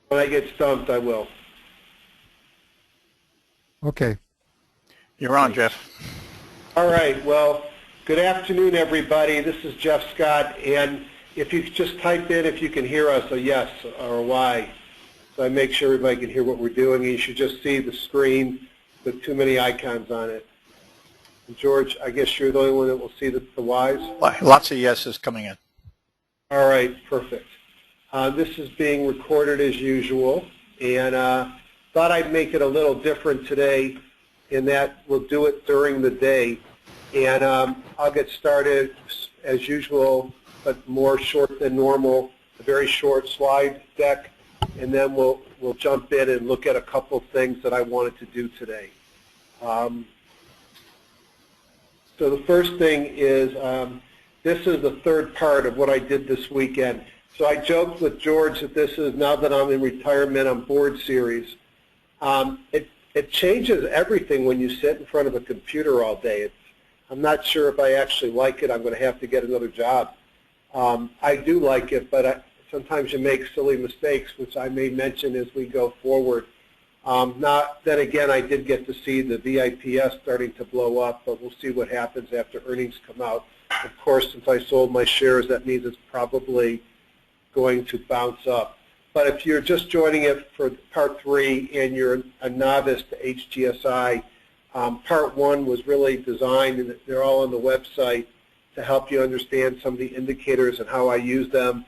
When I get stumped, I will. Okay. You're on, Jeff. All right. Well, good afternoon, everybody. This is Jeff Scott, and if you just type in if you can hear us, a yes or a Y, so I make sure everybody can hear what we're doing. You should just see the screen with too many icons on it. And George, I guess you're the only one that will see the Ys? Lots of yeses coming in. All right, perfect. This is being recorded as usual, and thought I'd make it a little different today in that we'll do it during the day. And I'll get started as usual, but more short than normal, a very short slide deck, and then we'll jump in and look at a couple things that I wanted to do today. So the first thing is this is the third part of what I did this weekend. So I joked with George that this is, now that I'm in retirement, I'm bored series. It changes everything when you sit in front of a computer all day. I'm not sure if I actually like it. I'm going to have to get another job. I do like it, but sometimes you make silly mistakes, which I may mention as we go forward. Then again, I did get to see the VIPS starting to blow up, but we'll see what happens after earnings come out. Of course, since I sold my shares, that means it's probably going to bounce up. But if you're just joining it for part 3 and you're a novice to HGSI, part 1 was really designed, and they're all on the website, to help you understand some of the indicators and how I use them.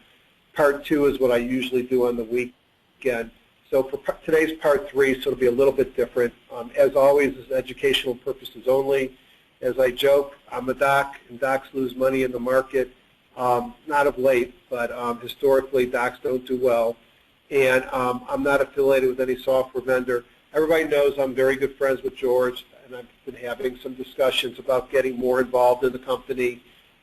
Part 2 is what I usually do on the weekend. So for today's part 3, so it'll be a little bit different. As always, it's educational purposes only. As I joke, I'm a doc, and docs lose money in the market. Not of late, but historically, docs don't do well. And I'm not affiliated with any software vendor. Everybody knows I'm very good friends with George, and I've been having some discussions about getting more involved in the company.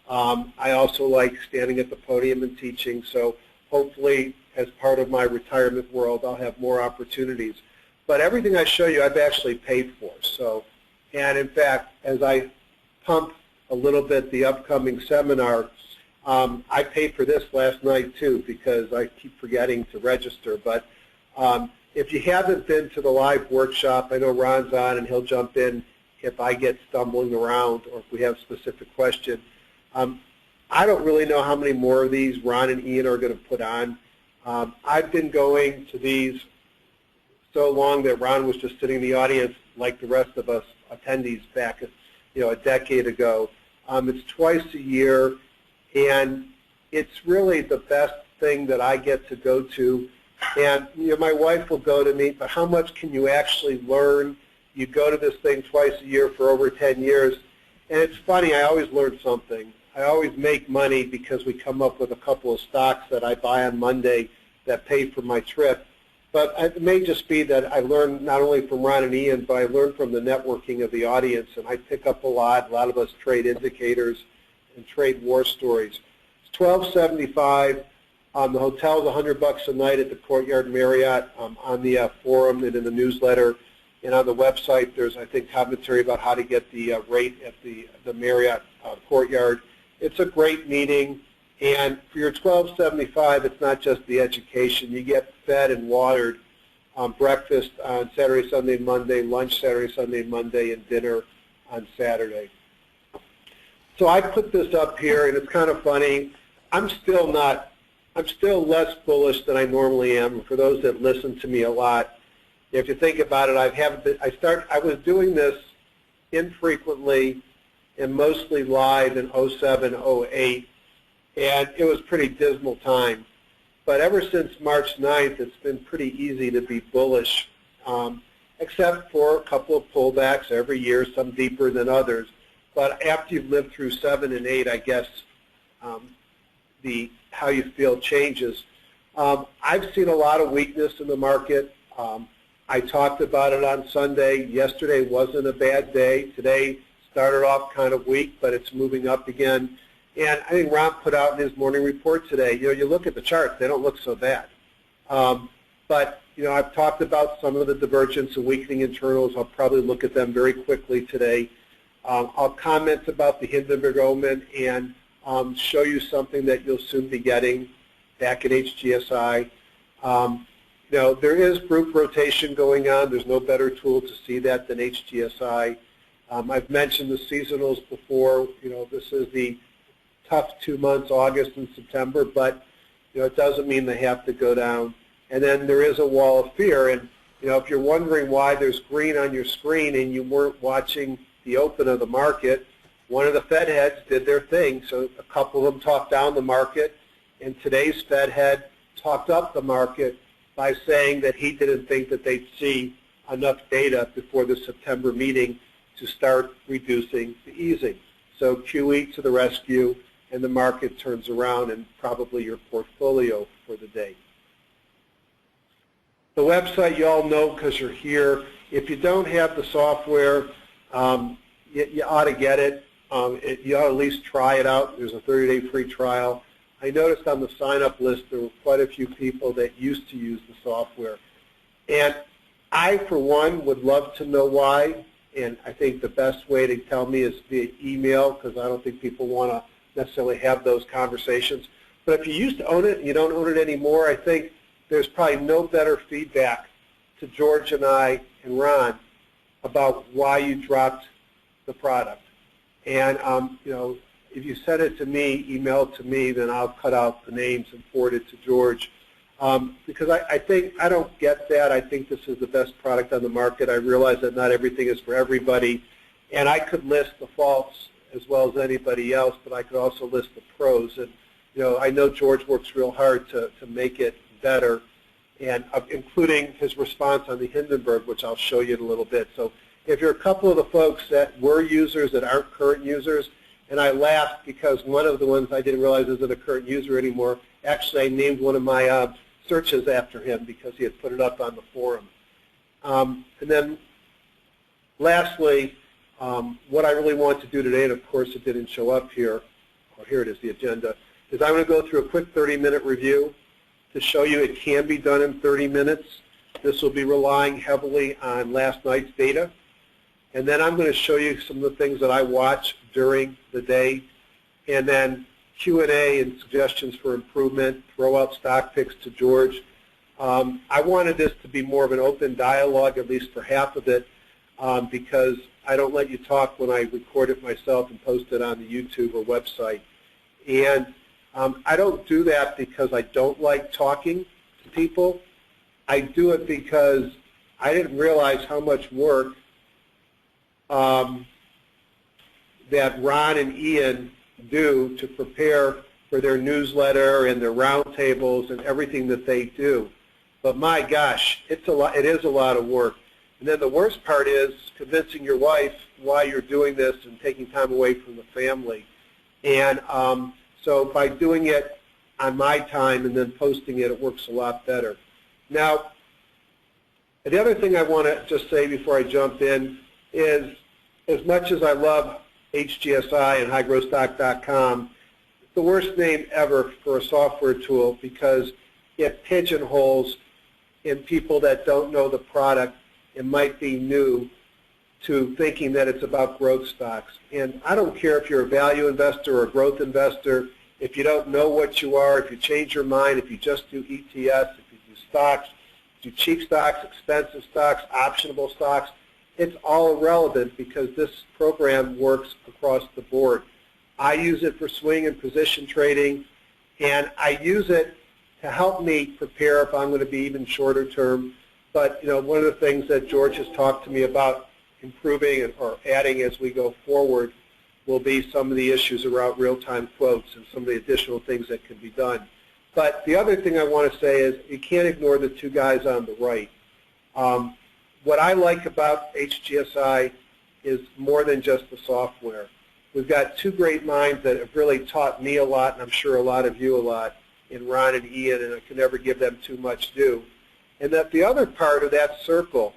I also like standing at the podium and teaching, so hopefully, as part of my retirement world, I'll have more opportunities. But everything I show you, I've actually paid for. So, and in fact, as I pump a little bit the upcoming seminar, I paid for this last night too because I keep forgetting to register. But if you haven't been to the live workshop, I know Ron's on and he'll jump in if I get stumbling around or if we have a specific question. I don't really know how many more of these Ron and Ian are going to put on. I've been going to these so long that Ron was just sitting in the audience like the rest of us attendees back, a decade ago. It's twice a year, and it's really the best thing that I get to go to. And my wife will go to me, but how much can you actually learn? You go to this thing twice a year for over 10 years, and it's funny, I always learn something. I always make money because we come up with a couple of stocks that I buy on Monday that pay for my trip. But it may just be that I learn not only from Ron and Ian, but I learn from the networking of the audience, and I pick up a lot. A lot of us trade indicators and trade war stories. It's $12.75. The hotel's $100 a night at the Courtyard Marriott. On the forum and in the newsletter and on the website, there's, I think, commentary about how to get the rate at the Marriott Courtyard. It's a great meeting, and for your $12.75, it's not just the education. You get fed and watered, breakfast on Saturday, Sunday, Monday, lunch Saturday, Sunday, Monday, and dinner on Saturday. So I put this up here, and it's kind of funny. I'm still less bullish than I normally am. For those that listen to me a lot, if you think about it, I was doing this infrequently and mostly live in 07, 08, and it was a pretty dismal time. But ever since March 9th, it's been pretty easy to be bullish, except for a couple of pullbacks every year, some deeper than others. But after you've lived through 7 and 8, I guess how you feel changes. I've seen a lot of weakness in the market. I talked about it on Sunday. Yesterday wasn't a bad day. Today started off kind of weak, but it's moving up again. And I think Ron put out in his morning report today, you look at the charts, they don't look so bad. But, I've talked about some of the divergence and weakening internals. I'll probably look at them very quickly today. I'll comment about the Hindenburg Omen and show you something that you'll soon be getting back at HGSI. there is group rotation going on. There's no better tool to see that than HGSI. I've mentioned the seasonals before. This is the tough 2 months, August and September, but it doesn't mean they have to go down. And then there is a wall of fear. And if you're wondering why there's green on your screen and you weren't watching the open of the market, one of the Fed heads did their thing. So a couple of them talked down the market, and today's Fed head talked up the market by saying that he didn't think that they'd see enough data before the September meeting to start reducing the easing. So QE to the rescue, and the market turns around and probably your portfolio for the day. The website you all know because you're here. If you don't have the software, you ought to get it. You ought to at least try it out. There's a 30-day free trial. I noticed on the sign-up list there were quite a few people that used to use the software. And I, for one, would love to know why. And I think the best way to tell me is via email, because I don't think people want to necessarily have those conversations. But if you used to own it and you don't own it anymore, I think there's probably no better feedback to George and I and Ron about why you dropped the product. And if you send it to me, email it to me, then I'll cut out the names and forward it to George. Because I think I don't get that. I think this is the best product on the market. I realize that not everything is for everybody. And I could list the faults as well as anybody else, but I could also list the pros. And I know George works real hard to make it better, and including his response on the Hindenburg, which I'll show you in a little bit. So if you're a couple of the folks that were users that aren't current users, and I laughed because one of the ones I didn't realize isn't a current user anymore, actually I named one of my searches after him because he had put it up on the forum. And then lastly, what I really want to do today, and of course it didn't show up here, or here it is, the agenda, is I'm going to go through a quick 30-minute review to show you it can be done in 30 minutes. This will be relying heavily on last night's data. And then I'm going to show you some of the things that I watch during the day. And then Q&A and suggestions for improvement, throw out stock picks to George. I wanted this to be more of an open dialogue, at least for half of it, because I don't let you talk when I record it myself and post it on the YouTube or website. And I don't do that because I don't like talking to people. I do it because I didn't realize how much work that Ron and Ian do to prepare for their newsletter and their roundtables and everything that they do. But my gosh, it is a lot of work. And then the worst part is convincing your wife why you're doing this and taking time away from the family. And so by doing it on my time and then posting it, it works a lot better. Now, the other thing I want to just say before I jump in is, as much as I love HGSI and HighGrowthStock.com, it's the worst name ever for a software tool because it pigeonholes in people that don't know the product and might be new to thinking that it's about growth stocks. And I don't care if you're a value investor or a growth investor, if you don't know what you are, if you change your mind, if you just do ETFs, if you do stocks, do cheap stocks, expensive stocks, optionable stocks, it's all irrelevant because this program works across the board. I use it for swing and position trading, and I use it to help me prepare if I'm going to be even shorter term. But one of the things that George has talked to me about improving or adding as we go forward will be some of the issues around real-time quotes and some of the additional things that can be done. But the other thing I want to say is you can't ignore the two guys on the right. What I like about HGSI is more than just the software. We've got two great minds that have really taught me a lot, and I'm sure a lot of you a lot, in Ron and Ian, and I can never give them too much due. And that the other part of that circle,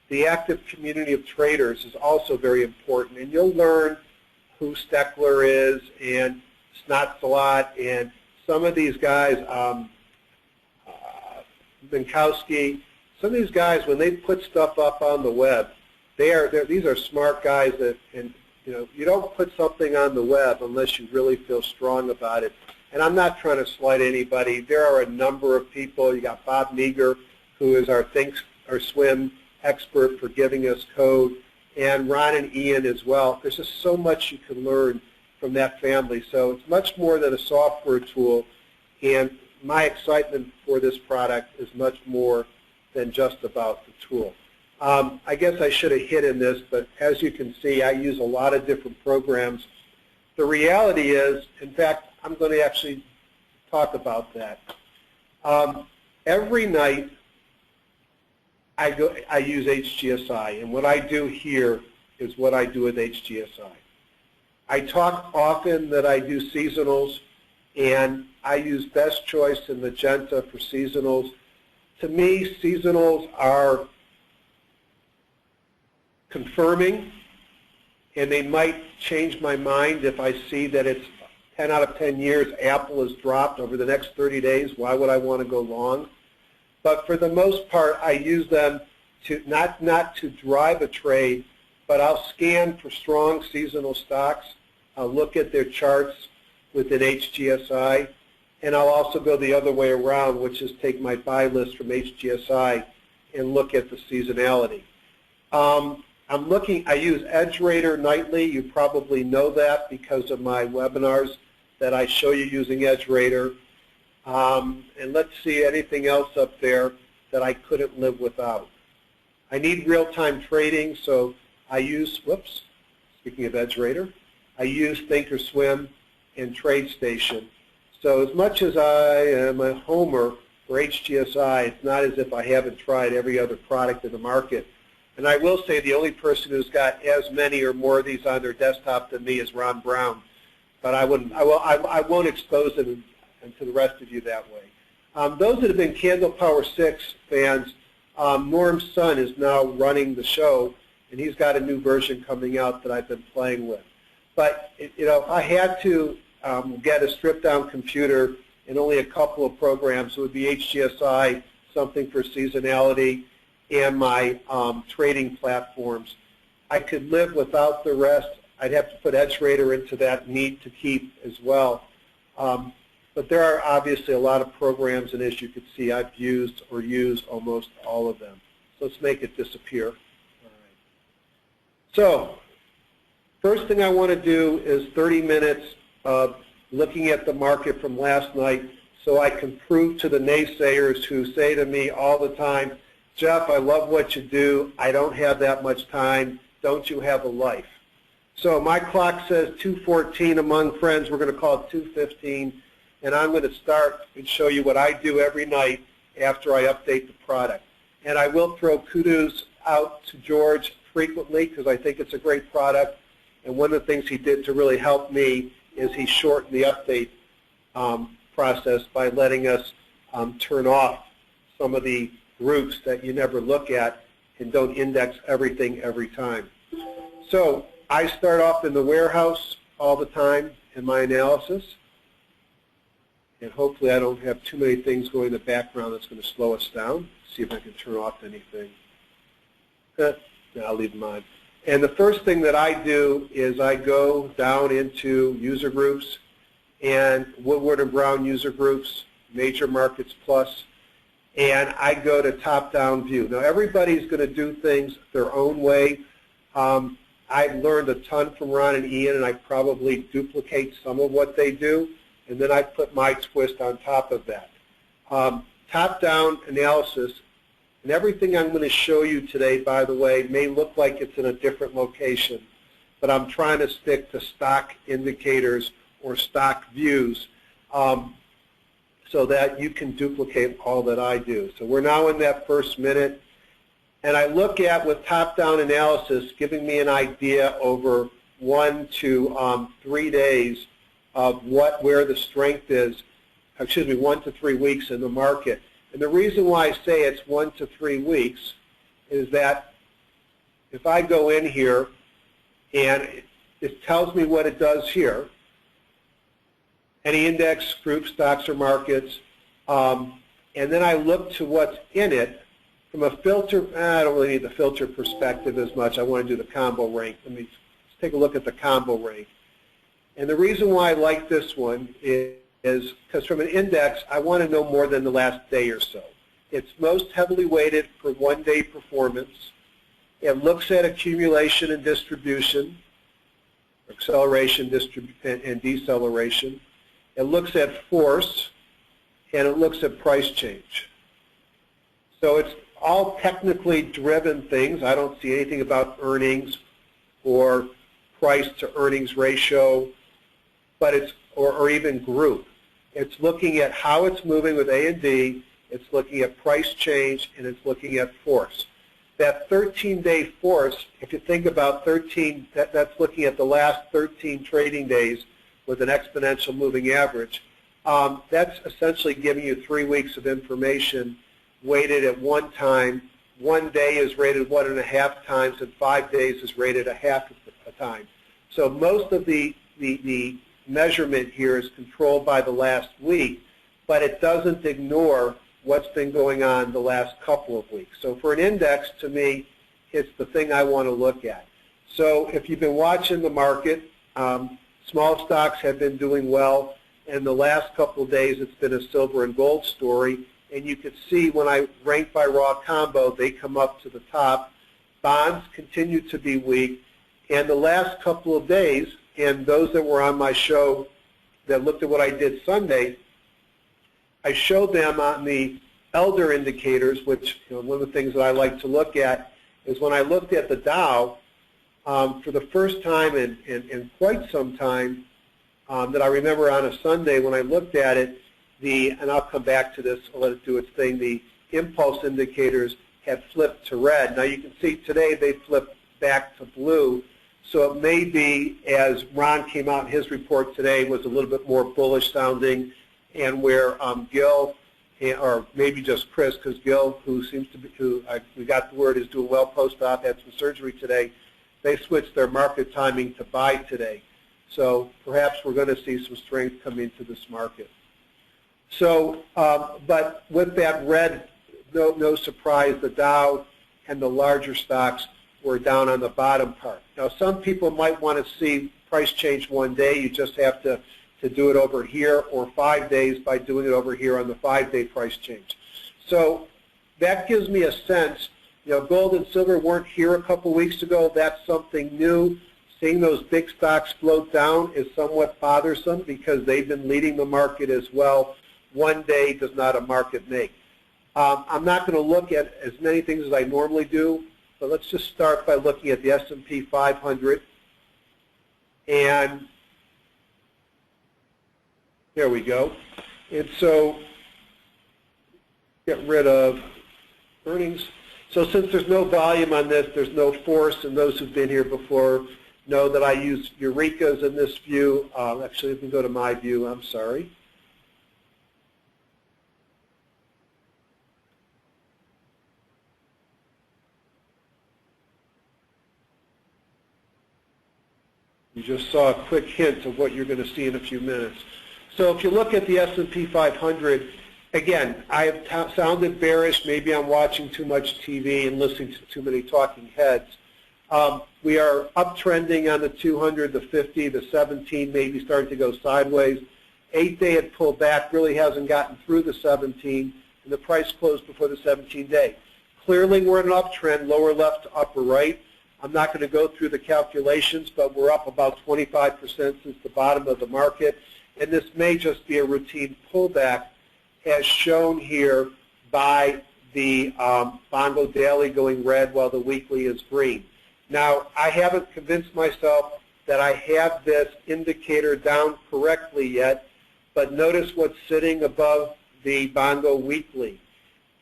the active community of traders, is also very important. And you'll learn who Steckler is and Snotsalot and some of these guys, Minkowski. Some of these guys, when they put stuff up on the web, these are smart guys that, and you don't put something on the web unless you really feel strong about it. And I'm not trying to slight anybody. There are a number of people. You got Bob Meager, who is our Swim expert for giving us code, and Ron and Ian as well. There's just so much you can learn from that family. So it's much more than a software tool, and my excitement for this product is much more than just about the tool. I guess I should have hit in this, but as you can see, I use a lot of different programs. The reality is, in fact, I'm going to actually talk about that. Every night, I use HGSI, and what I do here is what I do with HGSI. I talk often that I do seasonals, and I use Best Choice and Magenta for seasonals. To me, seasonals are confirming, and they might change my mind if I see that it's 10 out of 10 years Apple has dropped over the next 30 days. Why would I want to go long? But for the most part, I use them to not to drive a trade, but I'll scan for strong seasonal stocks. I'll look at their charts within HGSI, and I'll also go the other way around, which is take my buy list from HGSI and look at the seasonality. I use EdgeRater nightly. You probably know that because of my webinars that I show you using EdgeRater. And let's see anything else up there that I couldn't live without. I need real-time trading, so I use, speaking of EdgeRater, I use Thinkorswim and TradeStation. So as much as I am a homer for HGSI, it's not as if I haven't tried every other product in the market. And I will say the only person who's got as many or more of these on their desktop than me is Ron Brown. But I won't expose them to the rest of you that way. Those that have been Candle Power 6 fans, Norm's son is now running the show, and he's got a new version coming out that I've been playing with. But if I had to get a stripped-down computer and only a couple of programs, it would be HGSI, something for seasonality, and my trading platforms. I could live without the rest. I'd have to put EdgeRater into that need to keep as well. But there are obviously a lot of programs, and as you can see, I've used or use almost all of them. So let's make it disappear. All right. So first thing I want to do is 30 minutes of looking at the market from last night so I can prove to the naysayers who say to me all the time, Jeff, I love what you do. I don't have that much time. Don't you have a life? So my clock says 2:14 among friends. We're going to call it 2:15. And I'm going to start and show you what I do every night after I update the product. And I will throw kudos out to George frequently because I think it's a great product. And one of the things he did to really help me is he shortened the update process by letting us turn off some of the groups that you never look at and don't index everything every time. So I start off in the warehouse all the time in my analysis. And hopefully I don't have too many things going in the background that's going to slow us down. See if I can turn off anything. No, I'll leave them on. And the first thing that I do is I go down into user groups and Woodward & Brown user groups, Major Markets Plus, and I go to top-down view. Now everybody's going to do things their own way. I've learned a ton from Ron and Ian, and I probably duplicate some of what they do, and then I put my twist on top of that. Top-down analysis, and everything I'm going to show you today, by the way, may look like it's in a different location, but I'm trying to stick to stock indicators or stock views so that you can duplicate all that I do. So we're now in that first minute, and I look at, with top-down analysis, giving me an idea over 1 to 3 days of where the strength is, 1 to 3 weeks in the market. And the reason why I say it's 1 to 3 weeks is that if I go in here and it tells me what it does here, any index, group, stocks, or markets, and then I look to what's in it from a filter. I don't really need the filter perspective as much. I want to do the combo rank. Let's take a look at the combo rank. And the reason why I like this one is because from an index, I want to know more than the last day or so. It's most heavily weighted for one-day performance. It looks at accumulation and distribution, acceleration and deceleration. It looks at force, and it looks at price change. So it's all technically driven things. I don't see anything about earnings or price to earnings ratio, but it's or even group. It's looking at how it's moving with A and D, it's looking at price change, and it's looking at force. That 13-day force, if you think about 13, that's looking at the last 13 trading days with an exponential moving average. That's essentially giving you 3 weeks of information weighted at one time. 1 day is rated 1.5 times, and 5 days is rated a half a time. So most of the measurement here is controlled by the last week, but it doesn't ignore what's been going on the last couple of weeks. So for an index, to me, it's the thing I want to look at. So if you've been watching the market, small stocks have been doing well, and the last couple of days it's been a silver and gold story. And you can see when I rank by raw combo, they come up to the top. Bonds continue to be weak. And the last couple of days, and those that were on my show that looked at what I did Sunday, I showed them on the elder indicators, which one of the things that I like to look at is when I looked at the Dow, for the first time in quite some time that I remember on a Sunday when I looked at it, and I'll come back to this, I'll let it do its thing, the impulse indicators had flipped to red. Now you can see today they flipped back to blue. So it may be, as Ron came out in his report today, was a little bit more bullish sounding, and where Gil, or maybe just Chris, because Gil, who seems to be, we got the word, is doing well post-op, had some surgery today, they switched their market timing to buy today. So perhaps we're going to see some strength come into this market. So, but with that red, no surprise, the Dow and the larger stocks were down on the bottom part. Now, some people might want to see price change 1 day. You just have to do it over here, or 5 days by doing it over here on the 5-day price change. So that gives me a sense. Gold and silver weren't here a couple weeks ago. That's something new. Seeing those big stocks float down is somewhat bothersome because they've been leading the market as well. 1 day does not a market make. I'm not going to look at as many things as I normally do, but let's just start by looking at the S&P 500. And there we go. And so get rid of earnings. So since there's no volume on this, there's no force, and those who've been here before know that I use Eurekas in this view. Actually, let me go to my view. I'm sorry. You just saw a quick hint of what you're going to see in a few minutes. So if you look at the S&P 500, again, I have sounded bearish. Maybe I'm watching too much TV and listening to too many talking heads. We are uptrending on the 200, the 50, the 17, maybe starting to go sideways. 8-day had pulled back, really hasn't gotten through the 17, and the price closed before the 17-day. Clearly, we're in an uptrend, lower left to upper right. I'm not going to go through the calculations, but we're up about 25% since the bottom of the market, and this may just be a routine pullback, as shown here by the Bongo Daily going red while the weekly is green. Now, I haven't convinced myself that I have this indicator down correctly yet, but notice what's sitting above the Bongo weekly.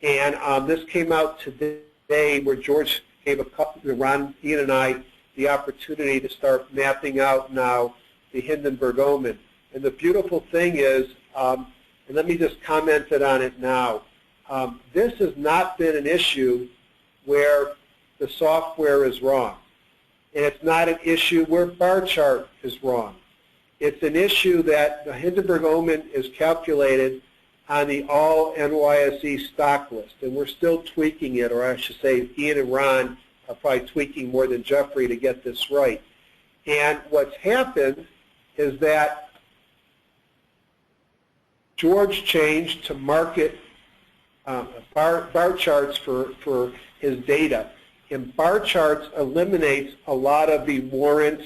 And this came out today where George gave Ron, Ian, and I the opportunity to start mapping out now the Hindenburg-Omen. And the beautiful thing is, and let me just comment on it now, this has not been an issue where the software is wrong. And it's not an issue where bar chart is wrong. It's an issue that the Hindenburg-Omen is calculated on the all NYSE stock list. And we're still tweaking it, or I should say Ian and Ron are probably tweaking more than Jeffrey to get this right. And what's happened is that George changed to market bar charts for his data. And bar charts eliminates a lot of the warrants,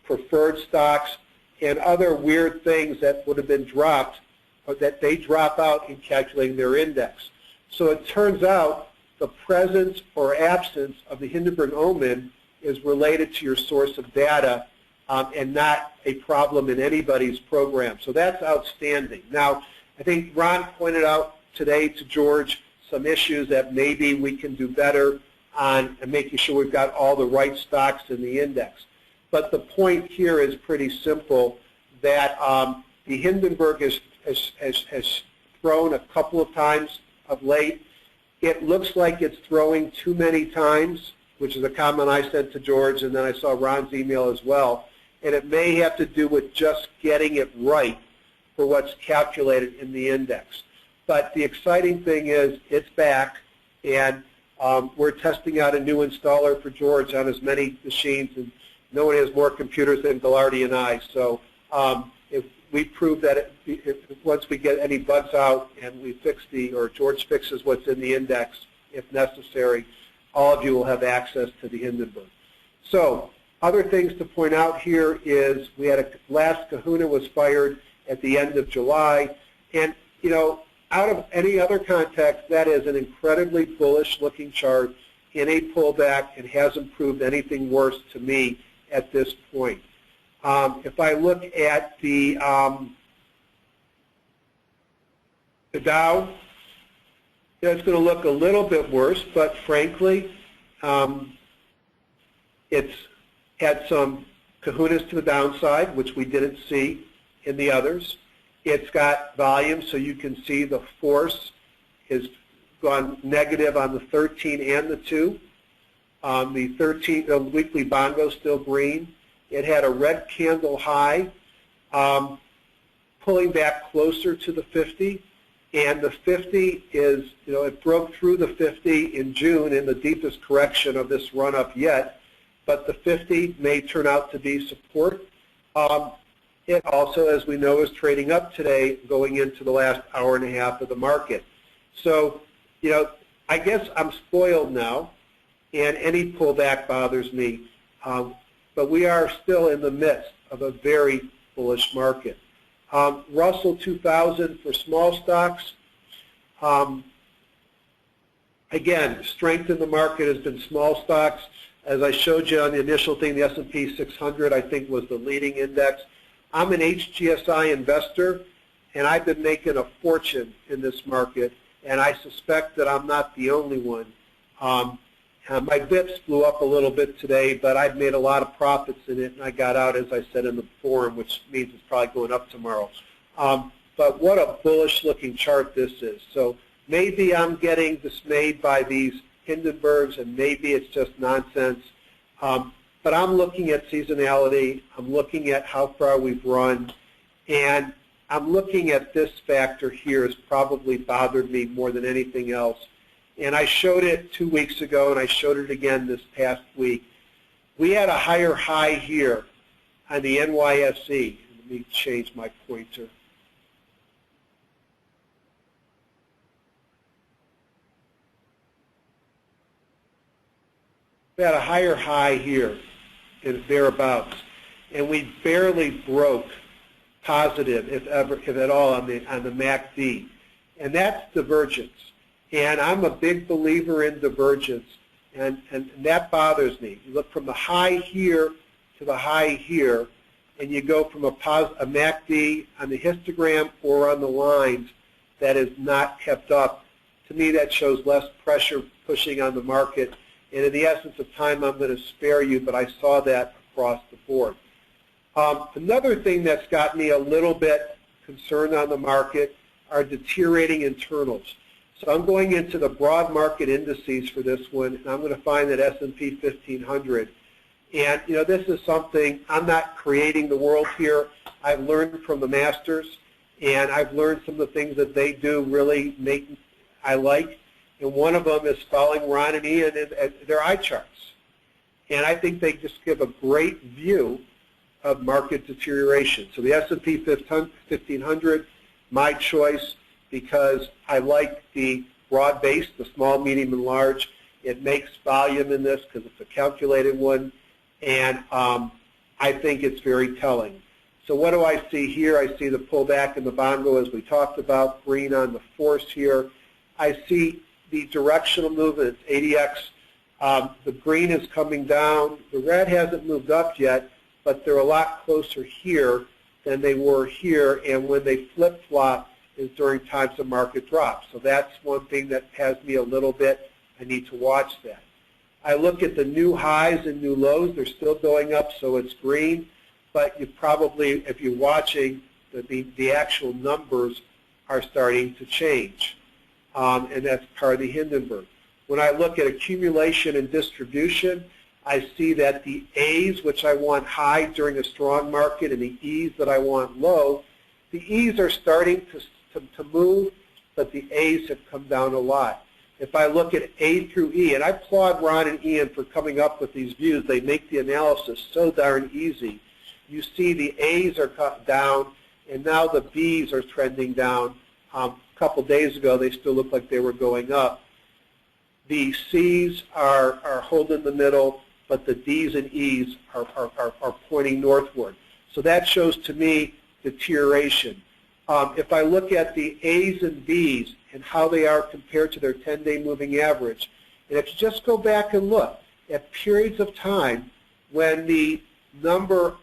preferred stocks, and other weird things that would have been dropped, or that they drop out in calculating their index. So it turns out the presence or absence of the Hindenburg-Omen is related to your source of data and not a problem in anybody's program. So that's outstanding. Now, I think Ron pointed out today to George some issues that maybe we can do better on and making sure we've got all the right stocks in the index. But the point here is pretty simple, that the Hindenburg has thrown a couple of times of late. It looks like it's throwing too many times, which is a comment I sent to George, and then I saw Ron's email as well. And it may have to do with just getting it right for what's calculated in the index. But the exciting thing is it's back, and we're testing out a new installer for George on as many machines, and no one has more computers than Ghilardi and I. So if we prove that once we get any bugs out and we fix or George fixes what's in the index, if necessary, all of you will have access to the Hindenburg. So other things to point out here is we had last kahuna was fired at the end of July, and you know, out of any other context, that is an incredibly bullish looking chart in a pullback and hasn't proved anything worse to me at this point. If I look at the Dow, it's going to look a little bit worse, but frankly, it's had some kahunas to the downside, which we didn't see in the others. It's got volume, so you can see the force has gone negative on the 13 and the 2. The weekly bongo still green. It had a red candle high, pulling back closer to the 50. And the 50 is, you know, it broke through the 50 in June in the deepest correction of this run-up yet. But the 50 may turn out to be support. It also, as we know, is trading up today going into the last hour and a half of the market. So, you know, I guess I'm spoiled now, and any pullback bothers me. But we are still in the midst of a very bullish market. Russell 2000 for small stocks. Again, strength in the market has been small stocks. As I showed you on the initial thing, the S&P 600, I think, was the leading index. I'm an HGSI investor, and I've been making a fortune in this market, and I suspect that I'm not the only one. My VIPs flew up a little bit today, but I've made a lot of profits in it, and I got out, as I said in the forum, which means it's probably going up tomorrow. But what a bullish-looking chart this is. So maybe I'm getting dismayed by these Hindenburgs, and maybe it's just nonsense. But I'm looking at seasonality. I'm looking at how far we've run, and I'm looking at this factor here has probably bothered me more than anything else. And I showed it 2 weeks ago, and I showed it again this past week. We had a higher high here on the NYSE. Let me change my pointer. We had a higher high here, and thereabouts, and we barely broke positive, if at all, on the MACD, and that's divergence. And I'm a big believer in divergence, and that bothers me. You look from the high here to the high here, and you go from a MACD on the histogram or on the lines that is not kept up. To me, that shows less pressure pushing on the market. And in the essence of time, I'm going to spare you, but I saw that across the board. Another thing that's got me a little bit concerned on the market are deteriorating internals. So I'm going into the broad market indices for this one, and I'm going to find that S&P 1500. And, you know, this is something, I'm not creating the world here. I've learned from the masters, and I've learned some of the things that they do really I like. And one of them is following Ron and Ian at their eye charts. And I think they just give a great view of market deterioration. So the S&P 1500, my choice, because I like the broad base, the small, medium, and large. It makes volume in this because it's a calculated one, and I think it's very telling. So what do I see here? I see the pullback in the bongo as we talked about, green on the force here. I see the directional movement, it's ADX. The green is coming down. The red hasn't moved up yet, but they're a lot closer here than they were here, and when they flip-flop is during times of market drops. So that's one thing that has me a little bit, I need to watch that. I look at the new highs and new lows. They're still going up, so it's green. But you probably, if you're watching, the actual numbers are starting to change. And that's part of the Hindenburg. When I look at accumulation and distribution, I see that the A's, which I want high during a strong market, and the E's that I want low, the E's are starting to move, but the A's have come down a lot. If I look at A through E, and I applaud Ron and Ian for coming up with these views, they make the analysis so darn easy. You see the A's are cut down, and now the B's are trending down. A couple days ago, they still looked like they were going up. The C's are holding the middle, but the D's and E's are pointing northward. So that shows to me deterioration. If I look at the A's and B's and how they are compared to their 10-day moving average, and if you just go back and look at periods of time when the number,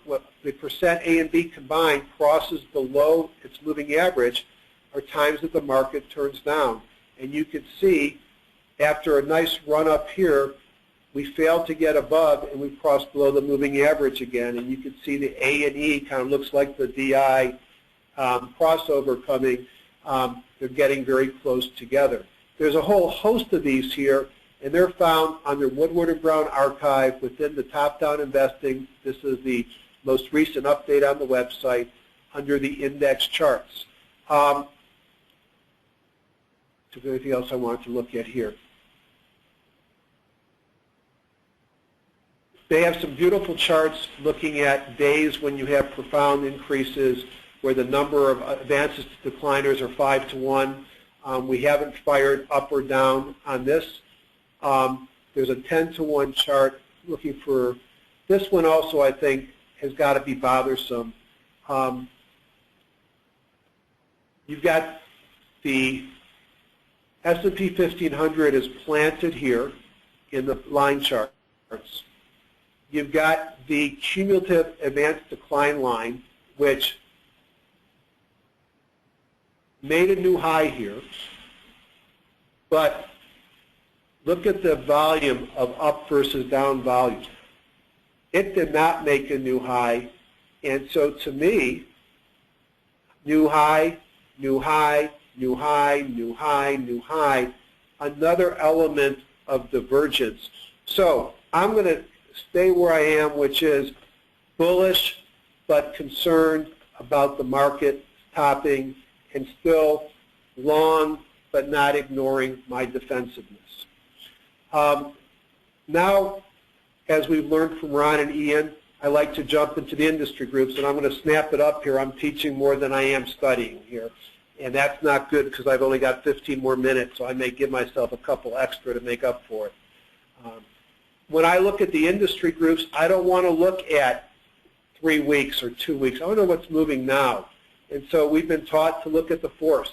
the percent A and B combined crosses below its moving average, are times that the market turns down. And you can see after a nice run up here, we failed to get above and we crossed below the moving average again. And you can see the A and E kind of looks like the DI crossover coming. They're getting very close together. There's a whole host of these here, and they're found under Woodward and Brown archive within the top-down investing. This is the most recent update on the website under the index charts. So anything else I wanted to look at here? They have some beautiful charts looking at days when you have profound increases where the number of advances to decliners are 5 to 1. We haven't fired up or down on this. There's a 10 to 1 chart looking for, this one also I think has got to be bothersome. You've got the S&P 1500 is planted here in the line charts. You've got the cumulative advanced decline line, which made a new high here, but look at the volume of up versus down volume. It did not make a new high, and so to me, new high, new high, new high, new high, new high, another element of divergence. So I'm going to stay where I am, which is bullish but concerned about the market topping, and still long but not ignoring my defensiveness. Now, as we've learned from Ron and Ian, I like to jump into the industry groups, and I'm going to snap it up here. I'm teaching more than I am studying here, and that's not good because I've only got 15 more minutes, so I may give myself a couple extra to make up for it. When I look at the industry groups, I don't want to look at 3 weeks or 2 weeks. I want to know what's moving now. And so we've been taught to look at the force.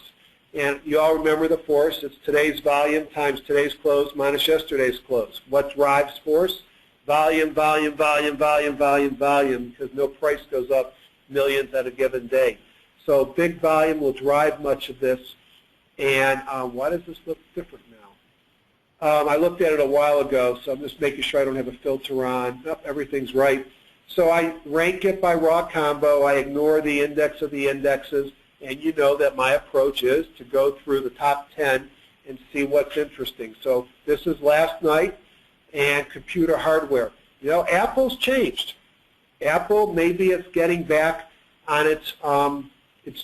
And you all remember the force. It's today's volume times today's close minus yesterday's close. What drives force? Volume, volume, volume, volume, volume, volume, because no price goes up millions at a given day. So big volume will drive much of this. And why does this look different now? I looked at it a while ago, so I'm just making sure I don't have a filter on. Nope, everything's right. So I rank it by raw combo. I ignore the index of the indexes. And you know that my approach is to go through the top 10 and see what's interesting. So this is last night and computer hardware. You know, Apple's changed. Apple, maybe it's getting back on its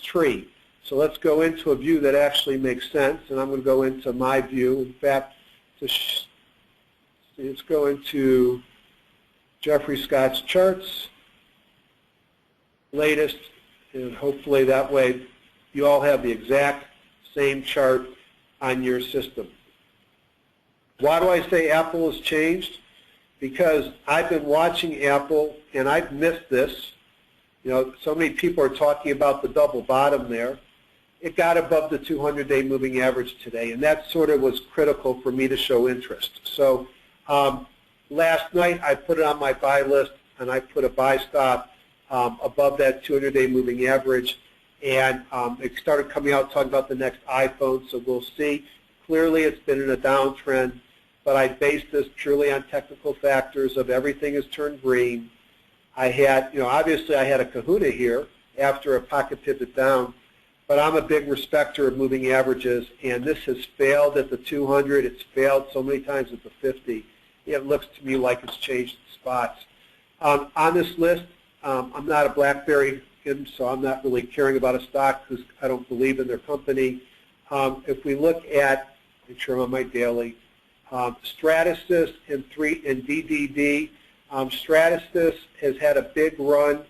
tree. So let's go into a view that actually makes sense. And I'm going to go into my view. In fact, let's go into Jeffrey Scott's charts, latest, and hopefully that way you all have the exact same chart on your system. Why do I say Apple has changed? Because I've been watching Apple, and I've missed this. You know, so many people are talking about the double bottom there. It got above the 200-day moving average today, and that sort of was critical for me to show interest. So last night I put it on my buy list, and I put a buy stop above that 200-day moving average, and it started coming out talking about the next iPhone, so we'll see. Clearly it's been in a downtrend, but I based this purely on technical factors of everything has turned green. I had, you know, obviously I had a kahuna here after a pocket pivot down, but I'm a big respecter of moving averages, and this has failed at the 200. It's failed so many times at the 50. It looks to me like it's changed spots. On this list, I'm not a BlackBerry kid, so I'm not really caring about a stock because I don't believe in their company. If we look at, make sure I'm on my daily, Stratasys and DDD. Stratasys has had a big run.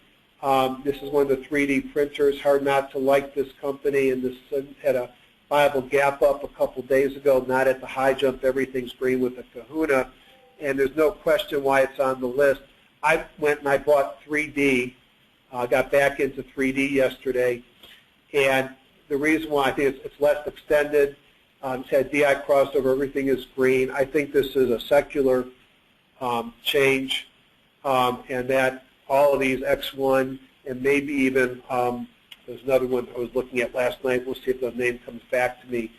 This is one of the 3D printers. Hard not to like this company, and this had a viable gap up a couple days ago, not at the high jump. Everything's green with a kahuna, and there's no question why it's on the list. I went and I bought 3D, got back into 3D yesterday, and the reason why I think it's less extended, it's had DI crossover, everything is green. I think this is a secular change, and that all of these X1 and maybe even, there's another one I was looking at last night. We'll see if the name comes back to me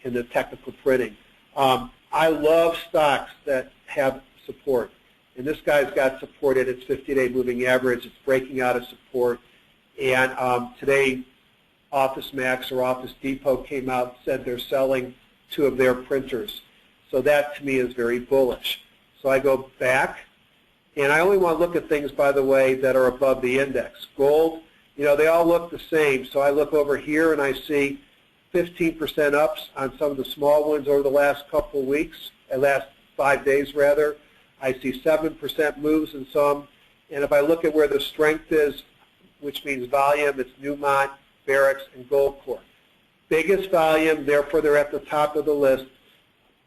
in the technical printing. I love stocks that have support, and this guy's got support at its 50-day moving average. It's breaking out of support, and today Office Max or Office Depot came out and said they're selling 2 of their printers. So that to me is very bullish. So I go back, and I only want to look at things, by the way, that are above the index. Gold, you know, they all look the same. So I look over here and I see 15% ups on some of the small ones over the last couple of weeks, last 5 days rather. I see 7% moves in some. And if I look at where the strength is, which means volume, it's Newmont, Barracks, and Goldcorp. Biggest volume, therefore they're at the top of the list.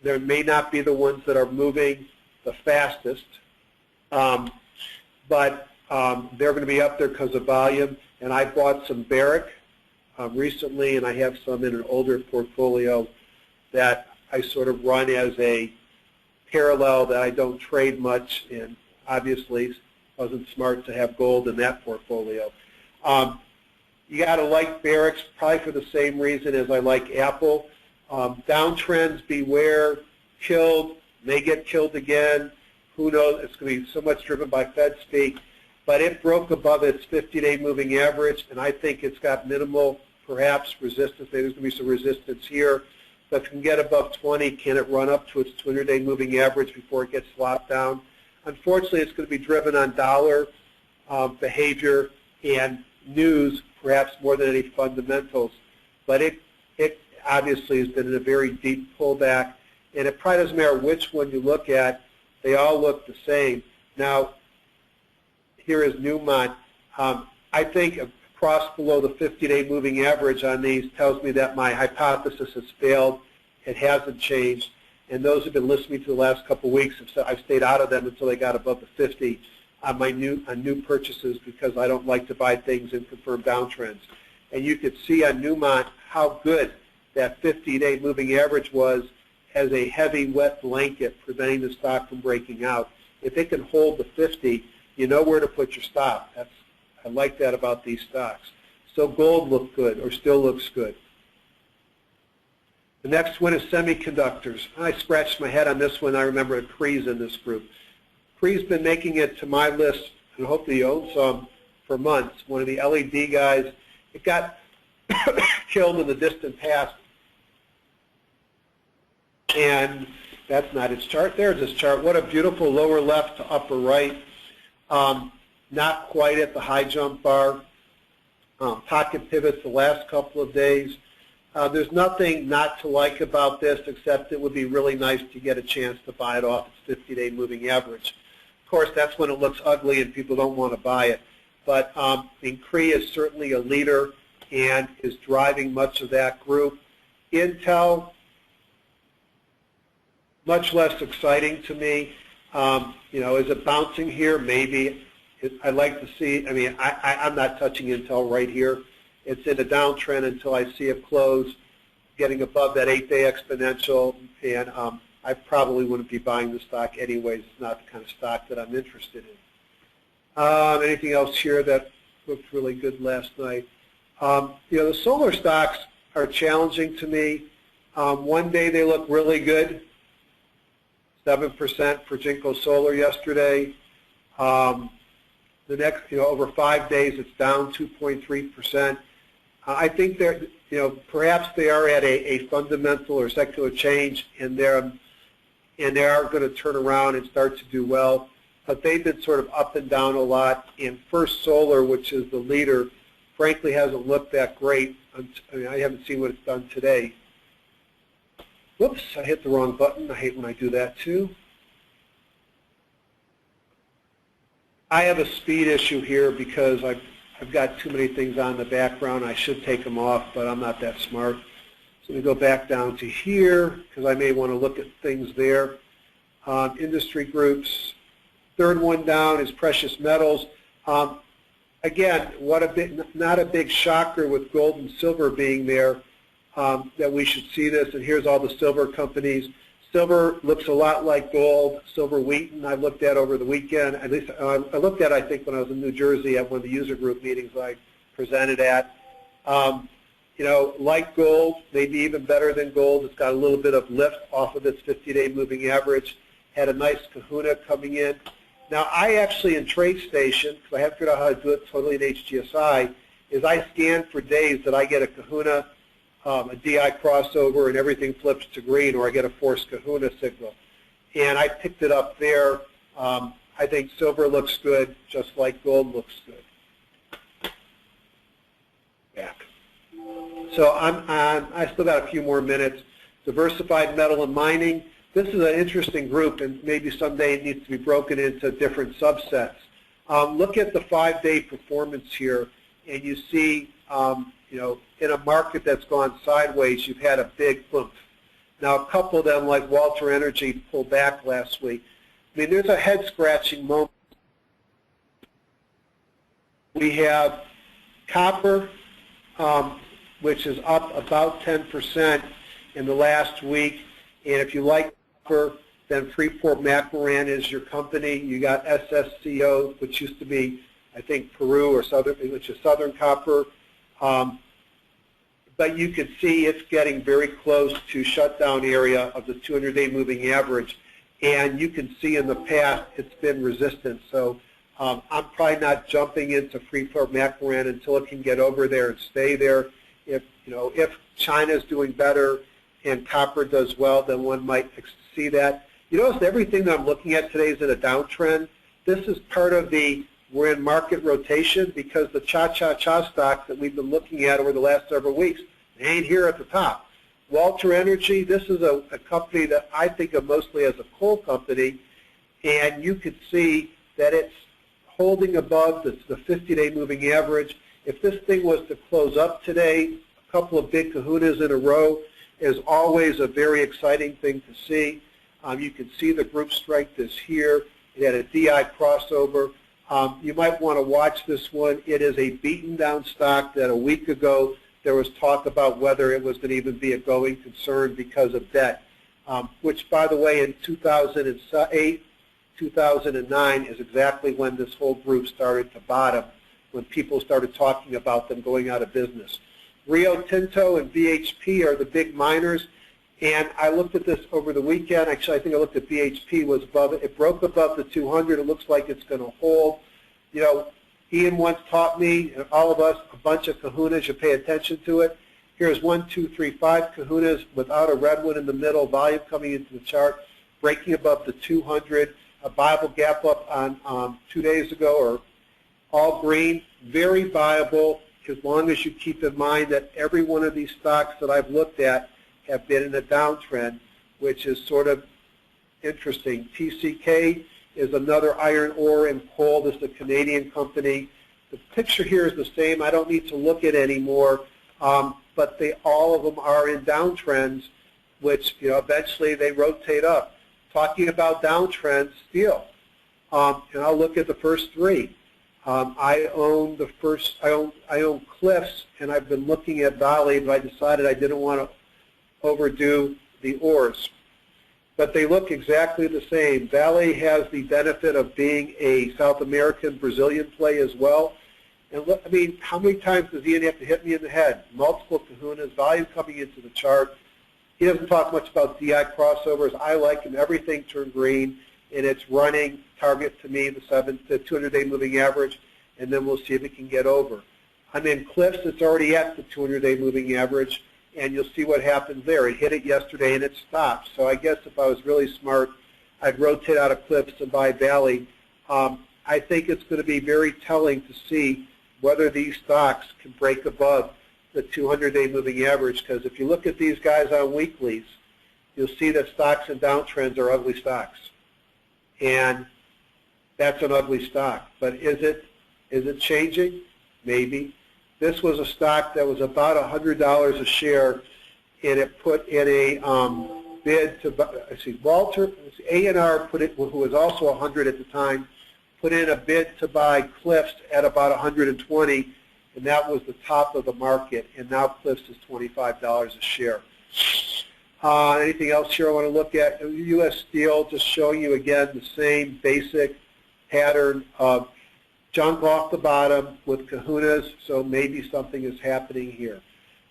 There may not be the ones that are moving the fastest, but they're going to be up there because of volume. And I bought some Barrick recently, and I have some in an older portfolio that I sort of run as a parallel that I don't trade much, and obviously wasn't smart to have gold in that portfolio. You got to like Barracks probably for the same reason as I like Apple. Downtrends, beware, killed, may get killed again. Who knows? It's going to be so much driven by Fed speak. But it broke above its 50-day moving average, and I think it's got minimal, perhaps, resistance. Maybe there's going to be some resistance here. But if it can get above 20, can it run up to its 200-day moving average before it gets slopped down? Unfortunately, it's going to be driven on dollar behavior and news, perhaps more than any fundamentals. But it obviously has been in a very deep pullback, and it probably doesn't matter which one you look at. They all look the same. Now, here is Newmont. I think a cross below the 50-day moving average on these tells me that my hypothesis has failed. It hasn't changed. And those who've been listening to the last couple of weeks, I've stayed out of them until they got above the 50 on my new purchases because I don't like to buy things in confirmed downtrends. And you could see on Newmont how good that 50-day moving average was as a heavy, wet blanket preventing the stock from breaking out. If it can hold the 50, you know where to put your stop. I like that about these stocks. So gold looked good, or still looks good. The next one is semiconductors. I scratched my head on this one. I remember Cree's in this group. Cree's been making it to my list, and hopefully he owns some for months. One of the LED guys. It got killed in the distant past. And that's not its chart. There's its chart. What a beautiful lower left to upper right. Not quite at the high jump bar. Pocket pivots the last couple of days. There's nothing not to like about this except it would be really nice to get a chance to buy it off its 50-day moving average. Of course, that's when it looks ugly and people don't want to buy it. But Cree is certainly a leader and is driving much of that group. Intel, much less exciting to me. Is it bouncing here? Maybe. I'd like to see, I'm not touching Intel right here. It's in a downtrend until I see it close, getting above that 8-day exponential, and I probably wouldn't be buying the stock anyways. It's not the kind of stock that I'm interested in. Anything else here that looked really good last night? The solar stocks are challenging to me. One day they look really good, 7% for Jinko Solar yesterday. The next, over 5 days, it's down 2.3%. I think they're, perhaps they are at a fundamental or secular change, and they are going to turn around and start to do well. But they've been sort of up and down a lot. And First Solar, which is the leader, frankly hasn't looked that great. I haven't seen what it's done today. Whoops, I hit the wrong button. I hate when I do that too. I have a speed issue here because I've got too many things on in the background. I should take them off, but I'm not that smart. So we go back down to here because I may want to look at things there. Industry groups. Third one down is precious metals. Again, not a big shocker with gold and silver being there that we should see this. And here's all the silver companies. Silver looks a lot like gold. Silver Wheaton I looked at over the weekend. At least I looked at, I think, when I was in New Jersey at one of the user group meetings I presented at. Like gold, maybe even better than gold. It's got a little bit of lift off of its 50-day moving average. Had a nice kahuna coming in. Now, I actually, in TradeStation, because I haven't figured out how to do it totally in HGSI, is I scan for days that I get a kahuna, a DI crossover, and everything flips to green, or I get a forced kahuna signal. And I picked it up there. I think silver looks good, just like gold looks good. Back. So I still got a few more minutes. Diversified metal and mining. This is an interesting group, and maybe someday it needs to be broken into different subsets. Look at the 5-day performance here, and you see, in a market that's gone sideways, you've had a big oomph. Now, a couple of them, like Walter Energy, pulled back last week. There's a head-scratching moment. We have copper, which is up about 10% in the last week. And if you like copper, then Freeport-McMoRan is your company. You got SSCO, which used to be, I think, Peru or Southern, which is Southern Copper. But you can see it's getting very close to shutdown area of the 200-day moving average. And you can see in the past it's been resistant. So I'm probably not jumping into Freeport-McMoRan until it can get over there and stay there. If China's doing better and copper does well, then one might see that. You notice everything that I'm looking at today is in a downtrend. This is part of we're in market rotation because the cha-cha-cha stocks that we've been looking at over the last several weeks, they ain't here at the top. Walter Energy, this is a company that I think of mostly as a coal company, and you can see that it's holding above the 50-day moving average. If this thing was to close up today, a couple of big kahunas in a row is always a very exciting thing to see. You can see the group strength is here. It had a DI crossover. You might want to watch this one. It is a beaten down stock that a week ago there was talk about whether it was going to even be a going concern because of debt, which, by the way, in 2008, 2009 is exactly when this whole group started to bottom, when people started talking about them going out of business. Rio Tinto and BHP are the big miners, and I looked at this over the weekend. Actually, I think I looked at BHP was above it. It broke above the 200. It looks like it's going to hold. Ian once taught me, and all of us, a bunch of kahunas. You pay attention to it. Here's 1, 2, 3, 5 kahunas without a red one in the middle, volume coming into the chart, breaking above the 200. A Bible gap up on 2 days ago, or all green, very viable, as long as you keep in mind that every one of these stocks that I've looked at have been in a downtrend, which is sort of interesting. TCK is another iron ore and coal. This is a Canadian company. The picture here is the same. I don't need to look at it anymore. but all of them are in downtrends, which eventually they rotate up. Talking about downtrends, steel, and I'll look at the first three. I own Cliffs, and I've been looking at Valley, but I decided I didn't want to overdo the ores. But they look exactly the same. Valley has the benefit of being a South American Brazilian play as well. And look, I mean, how many times does Ian have to hit me in the head? Multiple kahunas, volume coming into the chart. He doesn't talk much about DI crossovers. I like him. Everything turned green, and it's running target to me, the 200-day moving average, and then we'll see if it can get over. I'm in Cliffs. It's already at the 200-day moving average, and you'll see what happens there. It hit it yesterday, and it stopped. So I guess if I was really smart, I'd rotate out of Cliffs and buy Valley. I think it's going to be very telling to see whether these stocks can break above the 200-day moving average, because if you look at these guys on weeklies, you'll see that stocks and downtrends are ugly stocks. And that's an ugly stock. But is it changing? Maybe. This was a stock that was about $100 a share, and it put in a bid to, Walter, A&R put it, who was also 100 at the time, put in a bid to buy Cliffs at about 120, and that was the top of the market, and now Cliffs is $25 a share. Anything else here I want to look at? U.S. Steel, just showing you again the same basic pattern of junk off the bottom with kahunas, so maybe something is happening here.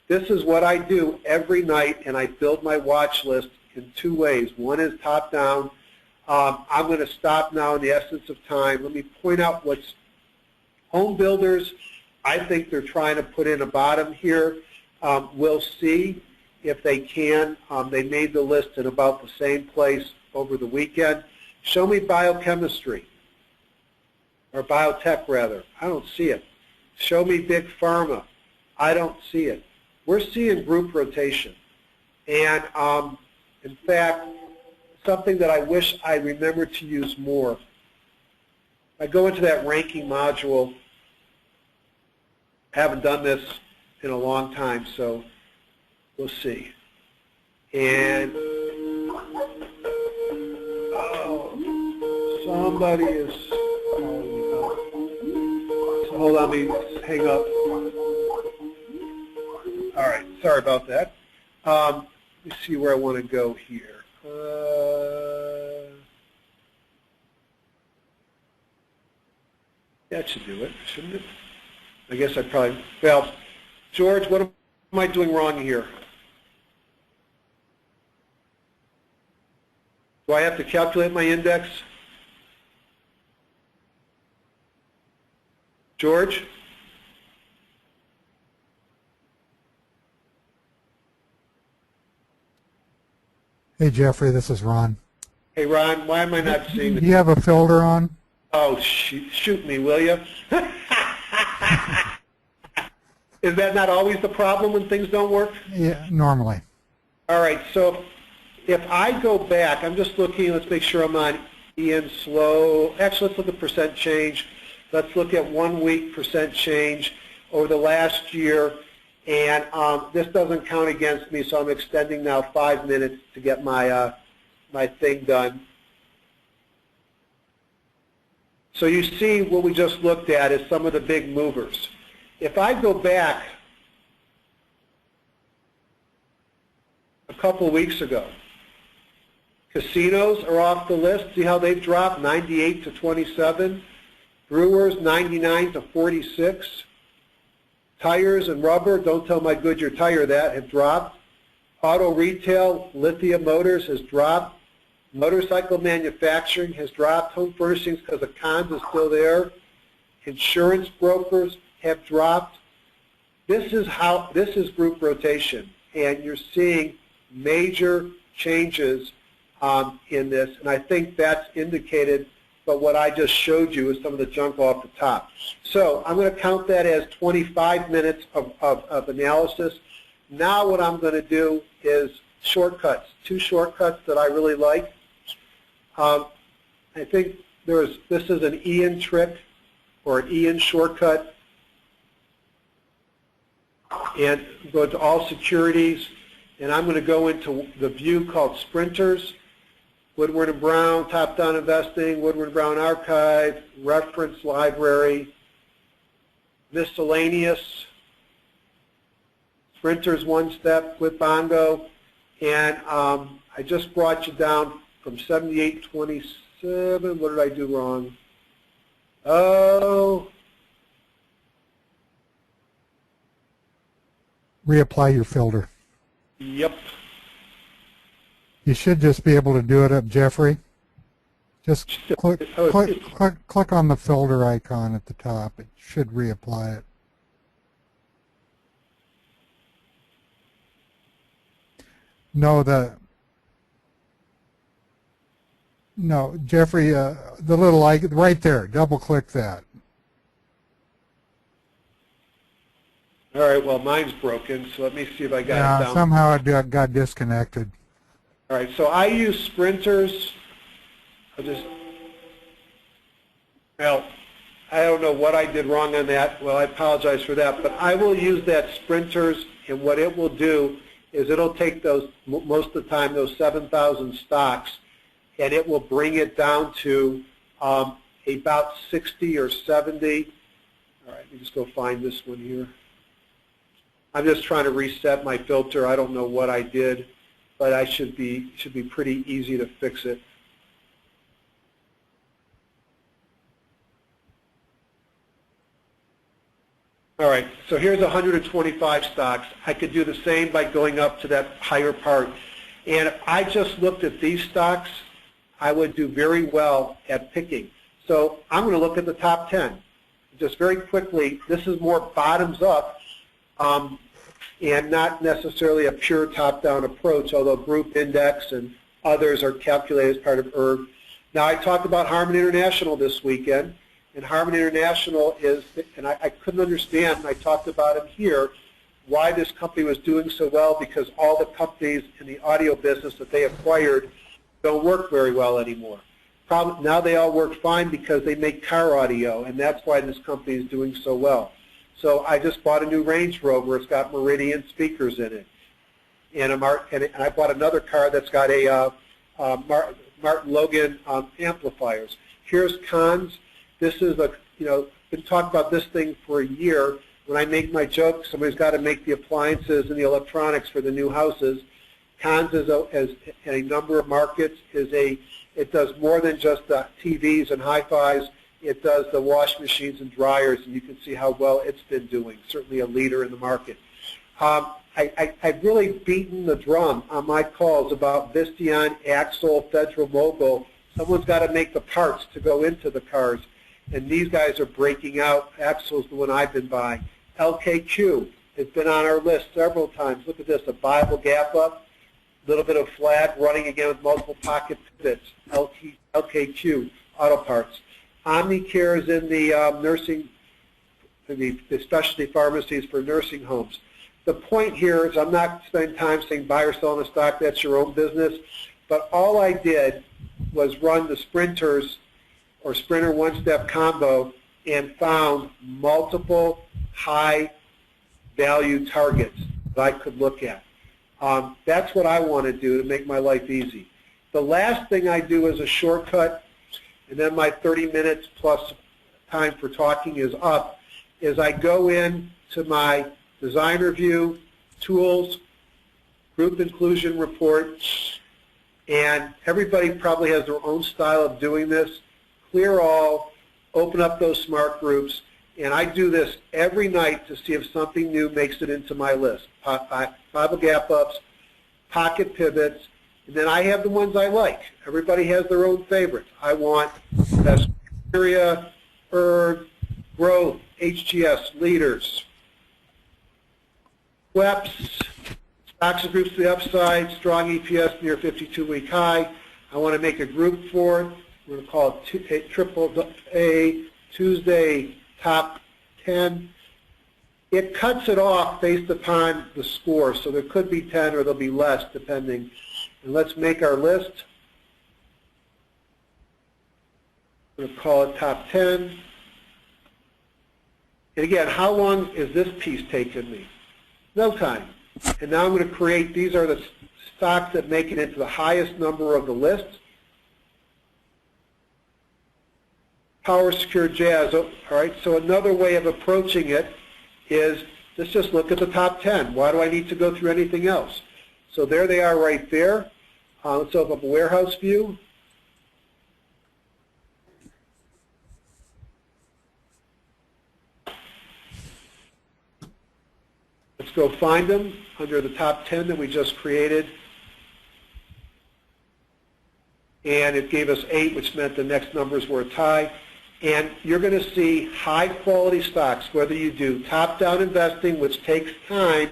This is what I do every night, and I build my watch list in two ways. One is top-down. I'm going to stop now in the essence of time. Let me point out what's home builders. I think they're trying to put in a bottom here. We'll see if they can. They made the list in about the same place over the weekend. Show me biochemistry, or biotech rather. I don't see it. Show me big pharma. I don't see it. We're seeing group rotation. And in fact, something that I wish I remembered to use more. I go into that ranking module. I haven't done this in a long time, so we'll see. And somebody is calling me up. So hold on, let me hang up. All right, sorry about that. Let me see where I want to go here. That should do it, shouldn't it? I guess I probably, well, George, what am I doing wrong here? Do I have to calculate my index? George? Hey, Jeffrey, this is Ron. Hey, Ron, why am I not seeing Do this? you have a filter on? Oh, shoot me, will you? Is that not always the problem when things don't work? Yeah, normally. All right, so if I go back, I'm just looking, let's make sure I'm on Ian Slow. Actually, let's look at percent change. Let's look at 1 week percent change over the last year. And this doesn't count against me, so I'm extending now 5 minutes to get my, my thing done. So you see what we just looked at is some of the big movers. If I go back a couple weeks ago, casinos are off the list. See how they've dropped, 98 to 27. Brewers, 99 to 46. Tires and rubber, don't tell my Goodyear tire that, have dropped. Auto retail, lithium motors has dropped. Motorcycle manufacturing has dropped. Home furnishings, because the cons is still there. Insurance brokers have dropped. This is group rotation, and you're seeing major changes in this, and I think that's indicated by what I just showed you is some of the junk off the top. So I'm going to count that as 25 minutes of analysis. Now what I'm going to do is shortcuts, 2 shortcuts that I really like. I think this is an Ian trick or an Ian shortcut. and go to all securities, and I'm going to go into the view called Sprinters, Woodward and Brown, top-down investing, Woodward and Brown archive, reference library, miscellaneous, Sprinters one step with Bongo, and I just brought you down from 78.27. What did I do wrong? Oh. Reapply your filter. Yep. You should just be able to do it up, Jeffrey. Just click on the filter icon at the top. It should reapply it. No, Jeffrey, the little icon right there. Double click that. All right, well, mine's broken, so let me see if I got it down. Somehow it got disconnected. All right, so I use Sprinters. Well, I don't know what I did wrong on that. Well, I apologize for that, but I will use that Sprinters, and what it will do is it'll take those, most of the time, those 7,000 stocks, and it will bring it down to about 60 or 70. All right, let me just go find this one here. I'm just trying to reset my filter. I don't know what I did, but I should be pretty easy to fix it. All right, so here's 125 stocks. I could do the same by going up to that higher part. And if I just looked at these stocks, I would do very well at picking. So I'm going to look at the top 10. Just very quickly, this is more bottoms up and not necessarily a pure top-down approach, although Group Index and others are calculated as part of ERG. Now, I talked about Harman International this weekend. And Harman International is, and I couldn't understand, and I talked about it here, why this company was doing so well, because all the companies in the audio business that they acquired don't work very well anymore. Now they all work fine because they make car audio, and that's why this company is doing so well. So I just bought a new Range Rover. It's got Meridian speakers in it. And I bought another car that's got a Martin Logan amplifiers. Here's cons. This is been talking about this thing for a year. When I make my joke, somebody's got to make the appliances and the electronics for the new houses. Cons is in a number of markets it does more than just the TVs and hi-fis. It does the wash machines and dryers, and you can see how well it's been doing. Certainly a leader in the market. I've really beaten the drum on my calls about Visteon, Axle, Federal Mogul. Someone's got to make the parts to go into the cars. And these guys are breaking out. Axle's the one I've been buying. LKQ has been on our list several times. Look at this, a Bible gap up, a little bit of flag running again with multiple pocket pivots. LKQ, auto parts. Omnicare is in the nursing, the specialty pharmacies for nursing homes. The point here is I'm not spending time saying buy or sell in a stock. That's your own business. But all I did was run the Sprinters or Sprinter one-step combo and found multiple high-value targets that I could look at. That's what I want to do to make my life easy. The last thing I do as a shortcut, and then my 30 minutes plus time for talking is up, is I go in to my designer view, tools, group inclusion report, and everybody probably has their own style of doing this. Clear all, open up those smart groups, and I do this every night to see if something new makes it into my list. Bible gap ups, pocket pivots, and then I have the ones I like. Everybody has their own favorites. I want best area, ERG, growth, HGS, leaders, WEPs, stocks and groups to the upside, strong EPS near 52-week high. I want to make a group for it. We're going to call it triple A Tuesday top 10. It cuts it off based upon the score, so there could be 10 or there'll be less depending. And let's make our list. We're going to call it top 10. And again, how long is this piece taking me? No time. And now I'm going to create, these are the stocks that make it into the highest number of the list. Power, Secure, Jazz. All right, so another way of approaching it is, let's just look at the top 10. Why do I need to go through anything else? So there they are right there. Let's open up a warehouse view. Let's go find them under the top 10 that we just created. And it gave us 8, which meant the next numbers were a tie. And you're going to see high-quality stocks, whether you do top-down investing, which takes time,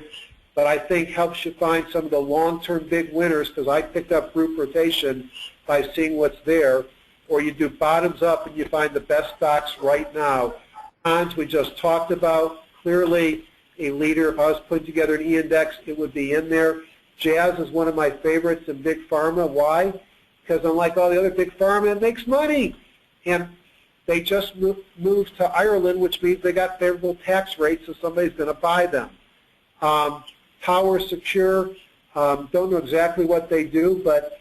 but I think helps you find some of the long-term big winners, because I picked up group rotation by seeing what's there, or you do bottoms-up and you find the best stocks right now. Bonds we just talked about, clearly a leader. If I was putting together an E-index, it would be in there. Jazz is one of my favorites in big pharma. Why? Because unlike all the other big pharma, it makes money. And they just moved to Ireland, which means they got favorable tax rates, so somebody's going to buy them. Power, Secure, don't know exactly what they do, but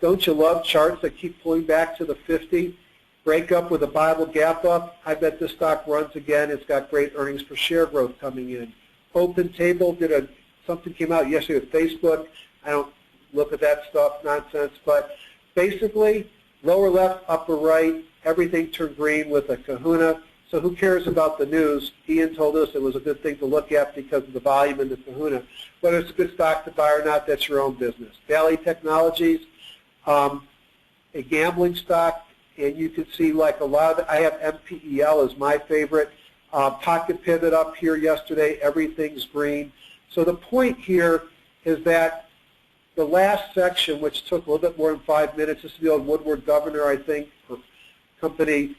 don't you love charts that keep pulling back to the 50? Break up with a Bible gap up. I bet this stock runs again. It's got great earnings per share growth coming in. Open Table something came out yesterday with Facebook. I don't look at that stuff, nonsense, but basically lower left, upper right, everything turned green with a kahuna. So who cares about the news? Ian told us it was a good thing to look at because of the volume in the kahuna. Whether it's a good stock to buy or not, that's your own business. Valley Technologies, a gambling stock, and you can see like a lot of it. I have MPEL as my favorite. Pocket pivot up here yesterday, everything's green. So the point here is that the last section, which took a little bit more than 5 minutes, this is the old Woodward Governor, I think, or company.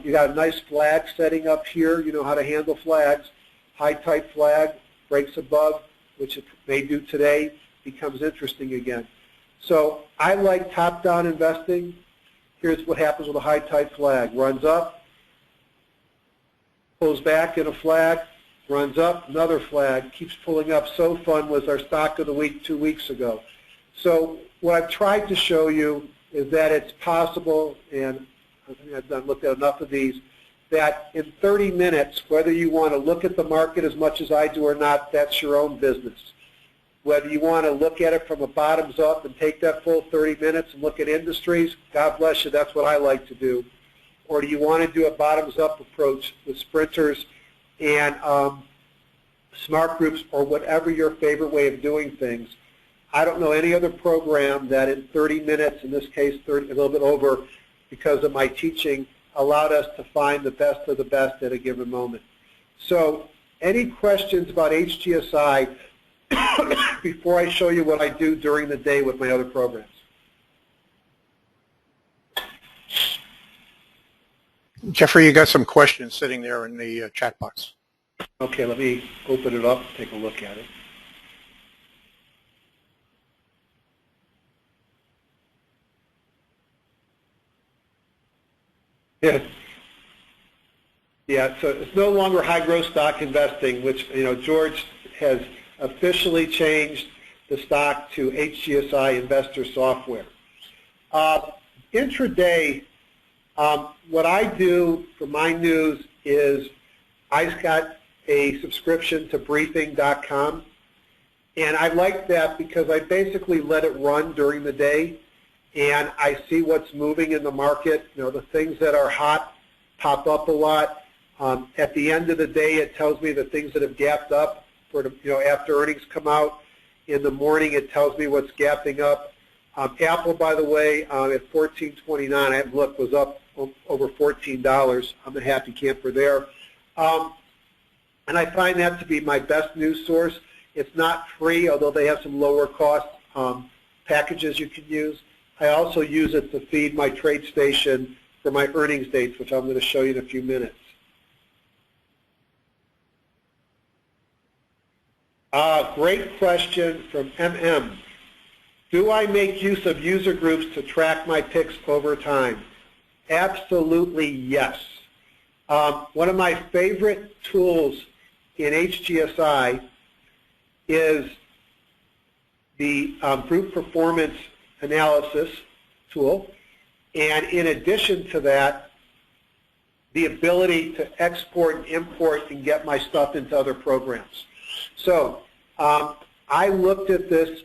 You got a nice flag setting up here. You know how to handle flags. High type flag, breaks above, which it may do today, becomes interesting again. So I like top-down investing. Here's what happens with a high type flag. Runs up, pulls back in a flag, runs up, another flag, keeps pulling up. So Fun was our stock of the week 2 weeks ago. So what I've tried to show you is that it's possible, and I think I've looked at enough of these, that in 30 minutes, whether you want to look at the market as much as I do or not, that's your own business. Whether you want to look at it from a bottoms up and take that full 30 minutes and look at industries, God bless you, that's what I like to do. Or do you want to do a bottoms up approach with sprinters and smart groups or whatever your favorite way of doing things? I don't know any other program that in 30 minutes, in this case 30, a little bit over, because of my teaching, allowed us to find the best of the best at a given moment. So any questions about HGSI before I show you what I do during the day with my other programs? Jeffrey, you got some questions sitting there in the chat box. Okay, let me open it up, take a look at it. Yeah, so it's no longer high growth stock investing, which, you know, George has officially changed the stock to HGSI Investor Software. Intraday, what I do for my news is I've got a subscription to briefing.com, and I like that because I basically let it run during the day, and I see what's moving in the market. You know, the things that are hot pop up a lot. At the end of the day, it tells me the things that have gapped up for the, you know, after earnings come out. In the morning, it tells me what's gapping up. Apple, by the way, at $14.29, I haven't looked, was up over $14. I'm a happy camper there. And I find that to be my best news source. It's not free, although they have some lower cost packages you can use. I also use it to feed my trade station for my earnings dates, which I'm going to show you in a few minutes. Great question from MM. Do I make use of user groups to track my picks over time? Absolutely yes. One of my favorite tools in HGSI is the group performance analysis tool, and in addition to that, the ability to export and import and get my stuff into other programs. So I looked at this,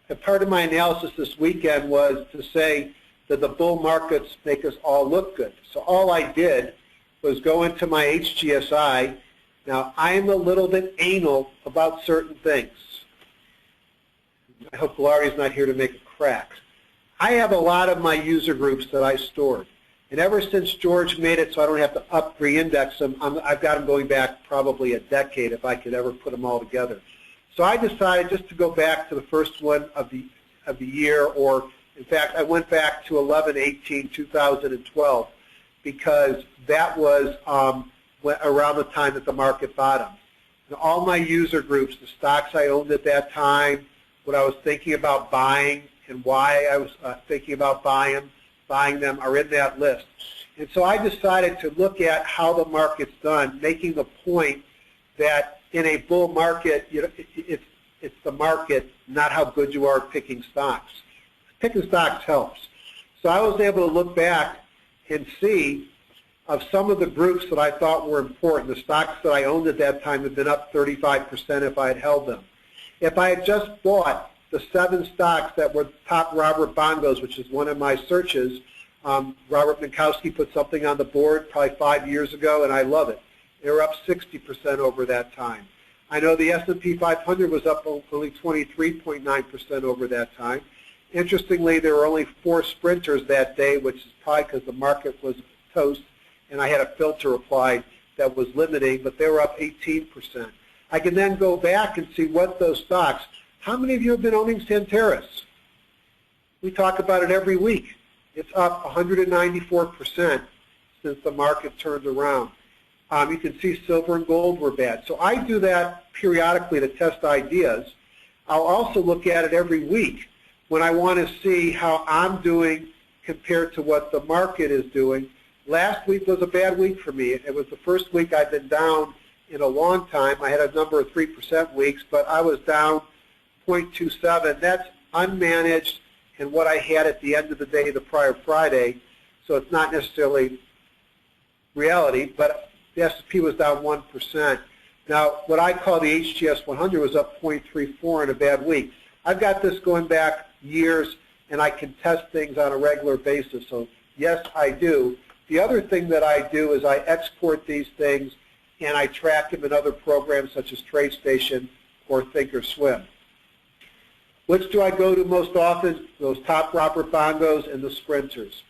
and part of my analysis this weekend was to say that the bull markets make us all look good. So all I did was go into my HGSI. Now, I'm a little bit anal about certain things. I hope Larry's not here to make a crack. I have a lot of my user groups that I stored. And ever since George made it so I don't have to re-index them, I've got them going back probably a decade if I could ever put them all together. So I decided just to go back to the first one of the year, or in fact, I went back to 11/18/2012 because that was around the time that the market bottomed. And all my user groups, the stocks I owned at that time, what I was thinking about buying, and why I was thinking about buying them are in that list. And so I decided to look at how the market's done, making the point that in a bull market, it's the market, not how good you are at picking stocks. Picking stocks helps. So I was able to look back and see of some of the groups that I thought were important. The stocks that I owned at that time had been up 35% if I had held them. If I had just bought the 7 stocks that were top Robert Bongos, which is one of my searches, Robert Minkowski put something on the board probably 5 years ago, and I love it. They were up 60% over that time. I know the S&P 500 was up only 23.9% over that time. Interestingly, there were only 4 sprinters that day, which is probably because the market was toast, and I had a filter applied that was limiting, but they were up 18%. I can then go back and see what those stocks. How many of you have been owning Santeris? We talk about it every week. It's up 194% since the market turned around. You can see silver and gold were bad. So I do that periodically to test ideas. I'll also look at it every week when I want to see how I'm doing compared to what the market is doing. Last week was a bad week for me. It was the first week I've been down in a long time. I had a number of 3% weeks, but I was down 0.27. That's unmanaged and what I had at the end of the day the prior Friday, so it's not necessarily reality, but the S&P was down 1%. Now, what I call the HGS 100 was up 0.34 in a bad week. I've got this going back years, and I can test things on a regular basis, so yes, I do. The other thing that I do is I export these things, and I track them in other programs such as TradeStation or Thinkorswim. Which do I go to most often? Those top Robert Bongos and the sprinters.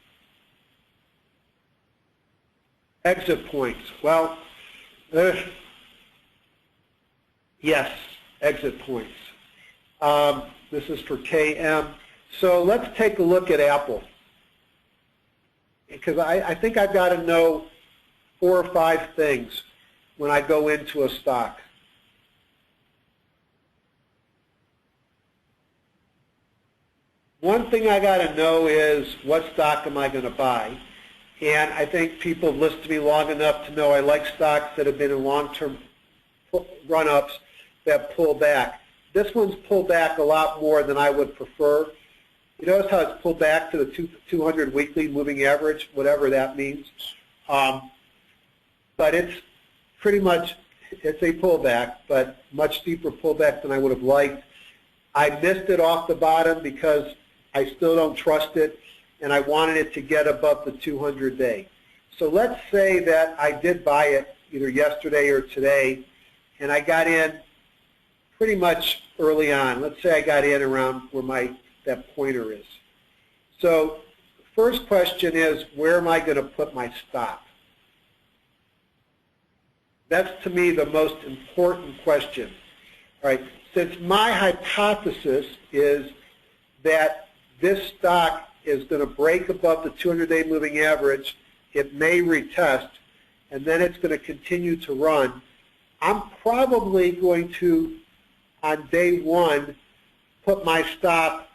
Exit points. Well, yes, exit points. This is for KM. So let's take a look at Apple. Because I think I've got to know 4 or 5 things when I go into a stock. One thing I got to know is what stock am I going to buy? And I think people have listened to me long enough to know I like stocks that have been in long-term run-ups that pull back. This one's pulled back a lot more than I would prefer. You notice how it's pulled back to the 200 weekly moving average, whatever that means. But it's pretty much, it's a pullback, but much steeper pullback than I would have liked. I missed it off the bottom because I still don't trust it, and I wanted it to get above the 200-day. So let's say that I did buy it either yesterday or today, and I got in pretty much early on. Let's say I got in around where that pointer is. So the first question is, where am I going to put my stop? That's, to me, the most important question. All right. Since my hypothesis is that this stock is going to break above the 200-day moving average, it may retest, and then it's going to continue to run, I'm probably going to, on day 1, put my stop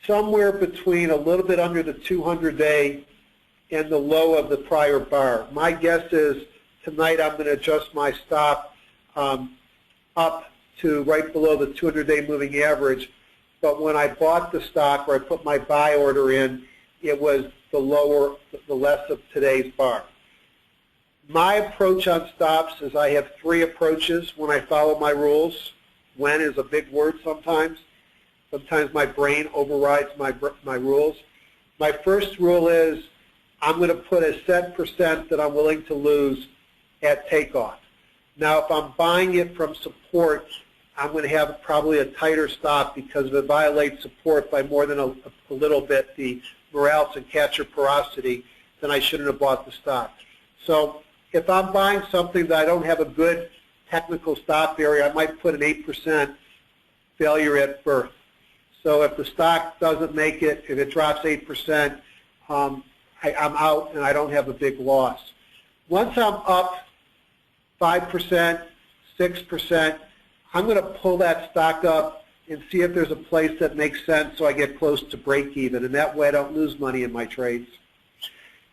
somewhere between a little bit under the 200-day and the low of the prior bar. My guess is tonight I'm going to adjust my stop up to right below the 200-day moving average. But when I bought the stock, or I put my buy order in, it was the less of today's bar. My approach on stops is I have 3 approaches when I follow my rules. When is a big word sometimes. Sometimes my brain overrides my rules. My first rule is I'm going to put a set percent that I'm willing to lose at takeoff. Now, if I'm buying it from support, I'm going to have probably a tighter stop, because if it violates support by more than a little bit, the morales and catcher porosity, then I shouldn't have bought the stock. So if I'm buying something that I don't have a good technical stop area, I might put an 8% failure at birth. So if the stock doesn't make it, if it drops 8%, I'm out and I don't have a big loss. Once I'm up 5%, 6%, I'm going to pull that stock up and see if there's a place that makes sense so I get close to break even, and that way I don't lose money in my trades.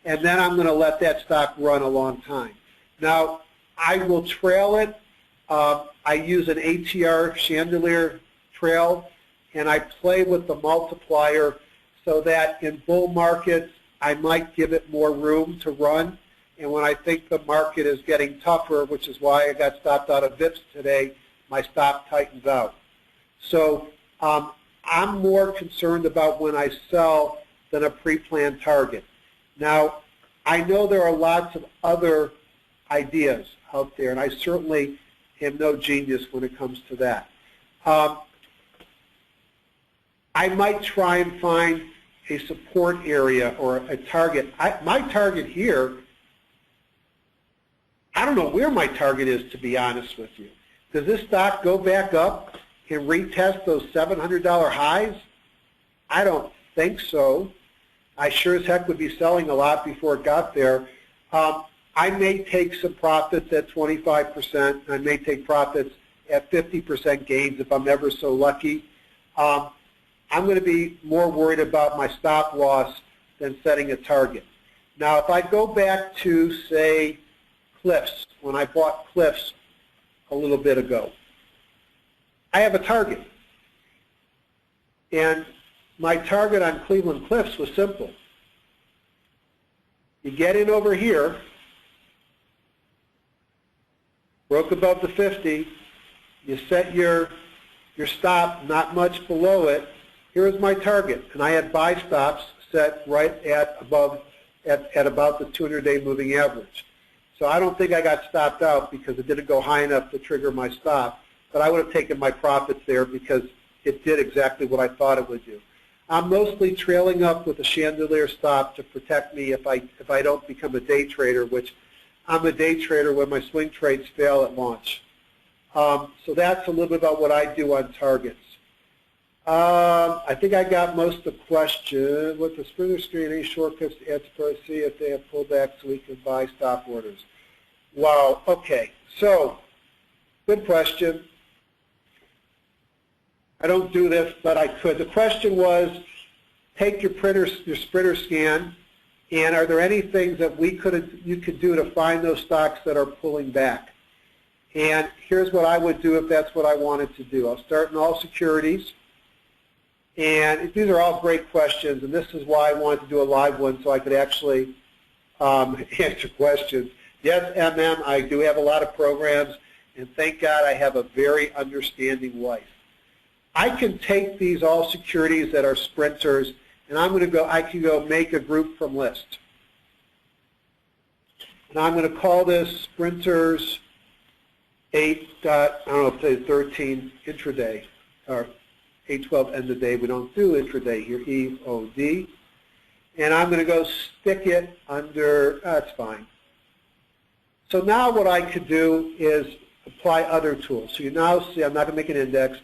And then I'm going to let that stock run a long time. Now, I will trail it. I use an ATR chandelier trail, and I play with the multiplier so that in bull markets I might give it more room to run. And when I think the market is getting tougher, which is why I got stopped out of VIPs today, my stop tightens out. So I'm more concerned about when I sell than a pre-planned target. Now, I know there are lots of other ideas out there, and I certainly am no genius when it comes to that. I might try and find a support area or a target. My target here, I don't know where my target is, to be honest with you. Does this stock go back up and retest those $700 highs? I don't think so. I sure as heck would be selling a lot before it got there. I may take some profits at 25%. I may take profits at 50% gains if I'm ever so lucky. I'm going to be more worried about my stop loss than setting a target. Now, if I go back to, say, Cliffs, when I bought Cliffs a little bit ago, I have a target. And my target on Cleveland Cliffs was simple. You get in over here, broke above the 50, you set your stop not much below it. Here is my target, and I had buy stops set right at about the 200-day moving average. So I don't think I got stopped out because it didn't go high enough to trigger my stop, but I would have taken my profits there because it did exactly what I thought it would do. I'm mostly trailing up with a chandelier stop to protect me if I don't become a day trader, which I'm a day trader when my swing trades fail at launch. So that's a little bit about what I do on targets. I think I got most of the question. What's the sprinter screen? Any shortcuts to add to price? See if they have pullback so we can buy stop orders. Wow. Okay. So, good question. I don't do this, but I could. The question was, take your sprinter scan, and are there any things that you could do to find those stocks that are pulling back? And here's what I would do if that's what I wanted to do. I'll start in all securities. And these are all great questions, and this is why I wanted to do a live one so I could actually answer questions. Yes, MM, I do have a lot of programs, and thank God I have a very understanding wife. I can take these all securities that are sprinters, and I can go make a group from list. And I'm going to call this Sprinters 8. I don't know if it's 13 intraday, or 812 end of day. We don't do intraday here, EOD. And I'm going to go stick it under, that's fine. So now what I could do is apply other tools. So you now see, I'm not going to make an index.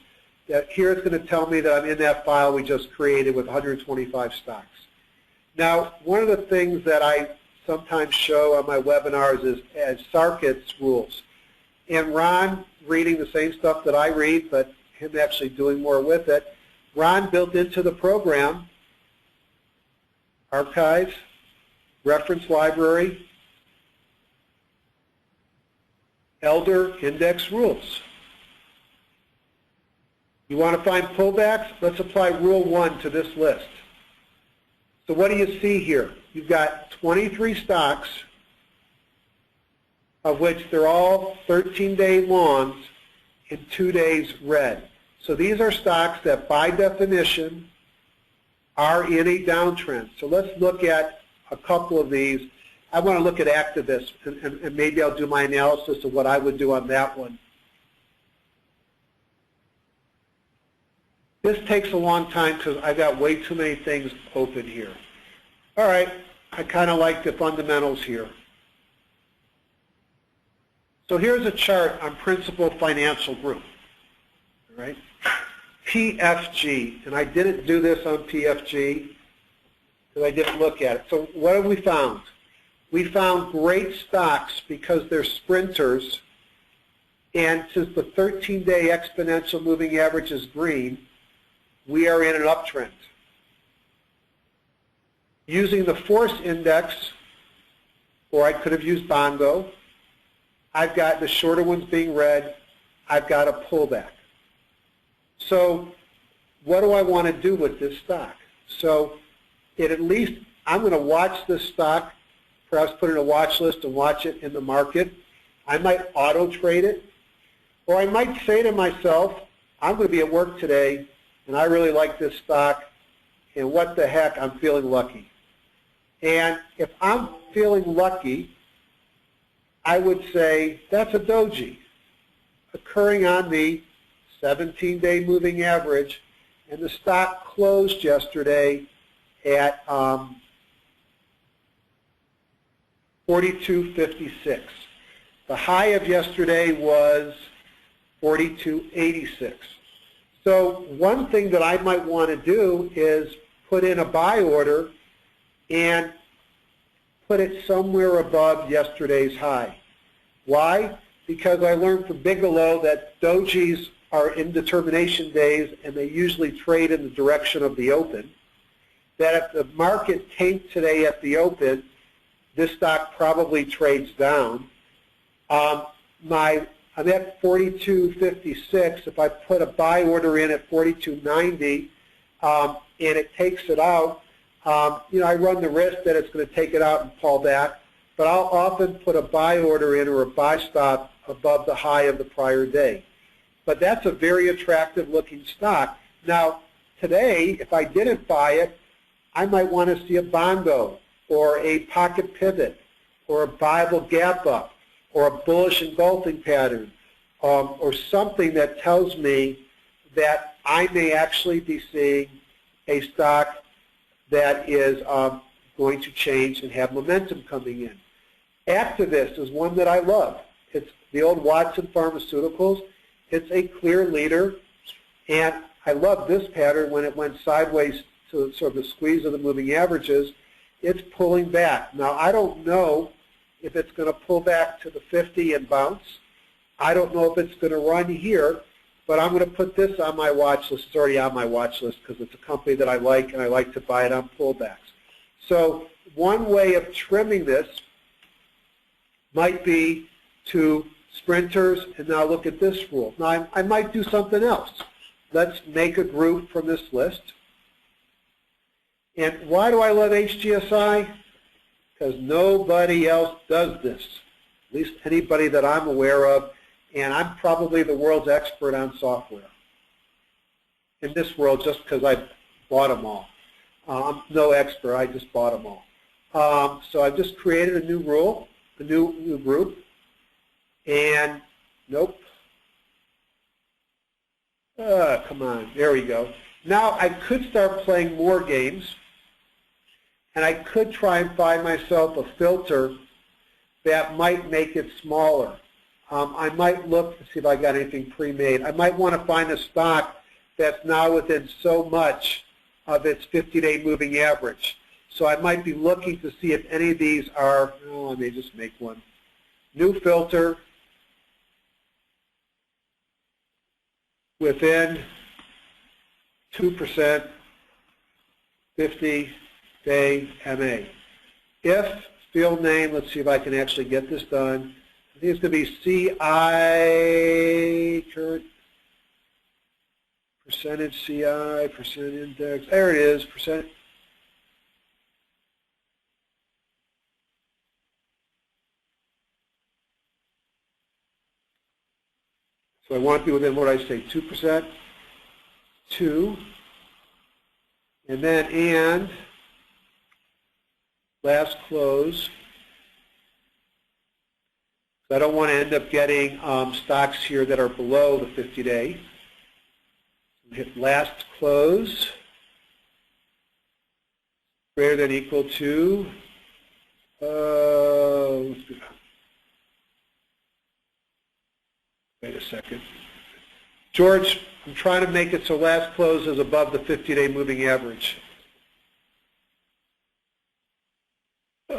Here it's going to tell me that I'm in that file we just created with 125 stocks. Now, one of the things that I sometimes show on my webinars is as Sarkit's rules. And Ron, reading the same stuff that I read, but him actually doing more with it, Ron built into the program archive, reference library, elder index rules. You want to find pullbacks? Let's apply Rule 1 to this list. So what do you see here? You've got 23 stocks, of which they're all 13-day longs and 2 days red. So these are stocks that, by definition, are in a downtrend. So let's look at a couple of these. I want to look at activists, and maybe I'll do my analysis of what I would do on that one. This takes a long time because I've got way too many things open here. All right, I kind of like the fundamentals here. So here's a chart on Principal Financial Group, all right? PFG, and I didn't do this on PFG because I didn't look at it. So what have we found? We found great stocks because they're sprinters, and since the 13-day exponential moving average is green, we are in an uptrend. Using the force index, or I could have used Bongo, I've got the shorter ones being red, I've got a pullback. So what do I want to do with this stock? So at least I'm going to watch this stock, perhaps put it in a watch list and watch it in the market. I might auto trade it, or I might say to myself, I'm going to be at work today and I really like this stock, and what the heck, I'm feeling lucky. And if I'm feeling lucky, I would say that's a doji occurring on the 17-day moving average, and the stock closed yesterday at 42.56. The high of yesterday was 42.86. So one thing that I might want to do is put in a buy order and put it somewhere above yesterday's high. Why? Because I learned from Bigelow that dojis are indetermination days and they usually trade in the direction of the open. That if the market tanked today at the open, this stock probably trades down. I'm at 42.56. If I put a buy order in at 42.90 and it takes it out, I run the risk that it's going to take it out and fall back, but I'll often put a buy order in or a buy stop above the high of the prior day. But that's a very attractive looking stock. Now, today, if I didn't buy it, I might want to see a Bongo or a pocket pivot or a Bible gap up or a bullish engulfing pattern or something that tells me that I may actually be seeing a stock that is going to change and have momentum coming in. Activist is one that I love. It's the old Watson Pharmaceuticals. It's a clear leader, and I love this pattern when it went sideways to sort of the squeeze of the moving averages. It's pulling back. Now, I don't know if it's going to pull back to the 50 and bounce. I don't know if it's going to run here, but I'm going to put this on my watch list. It's already on my watch list because it's a company that I like, and I like to buy it on pullbacks. So one way of trimming this might be to sprinters, and now look at this rule. Now, I might do something else. Let's make a group from this list. And why do I love HGSI? Because nobody else does this, at least anybody that I'm aware of, and I'm probably the world's expert on software in this world just because I bought them all. I'm no expert, I just bought them all. So I've just created a new rule, a new group, and nope. Come on, there we go. Now I could start playing more games, and I could try and find myself a filter that might make it smaller. I might look to see if I got anything pre-made. I might want to find a stock that's now within so much of its 50-day moving average. So I might be looking to see if any of these are, oh, I may just make one. New filter within 2%, 50-day MA. If field name, let's see if I can actually get this done. I think it's going to be CI, current percentage CI, percent index. There it is, percent. So I want to be within what I say, 2%, 2, and then last close. I don't want to end up getting stocks here that are below the 50-day. Hit last close, greater than or equal to, let's do that. Wait a second. George, I'm trying to make it so last close is above the 50-day moving average. Oh.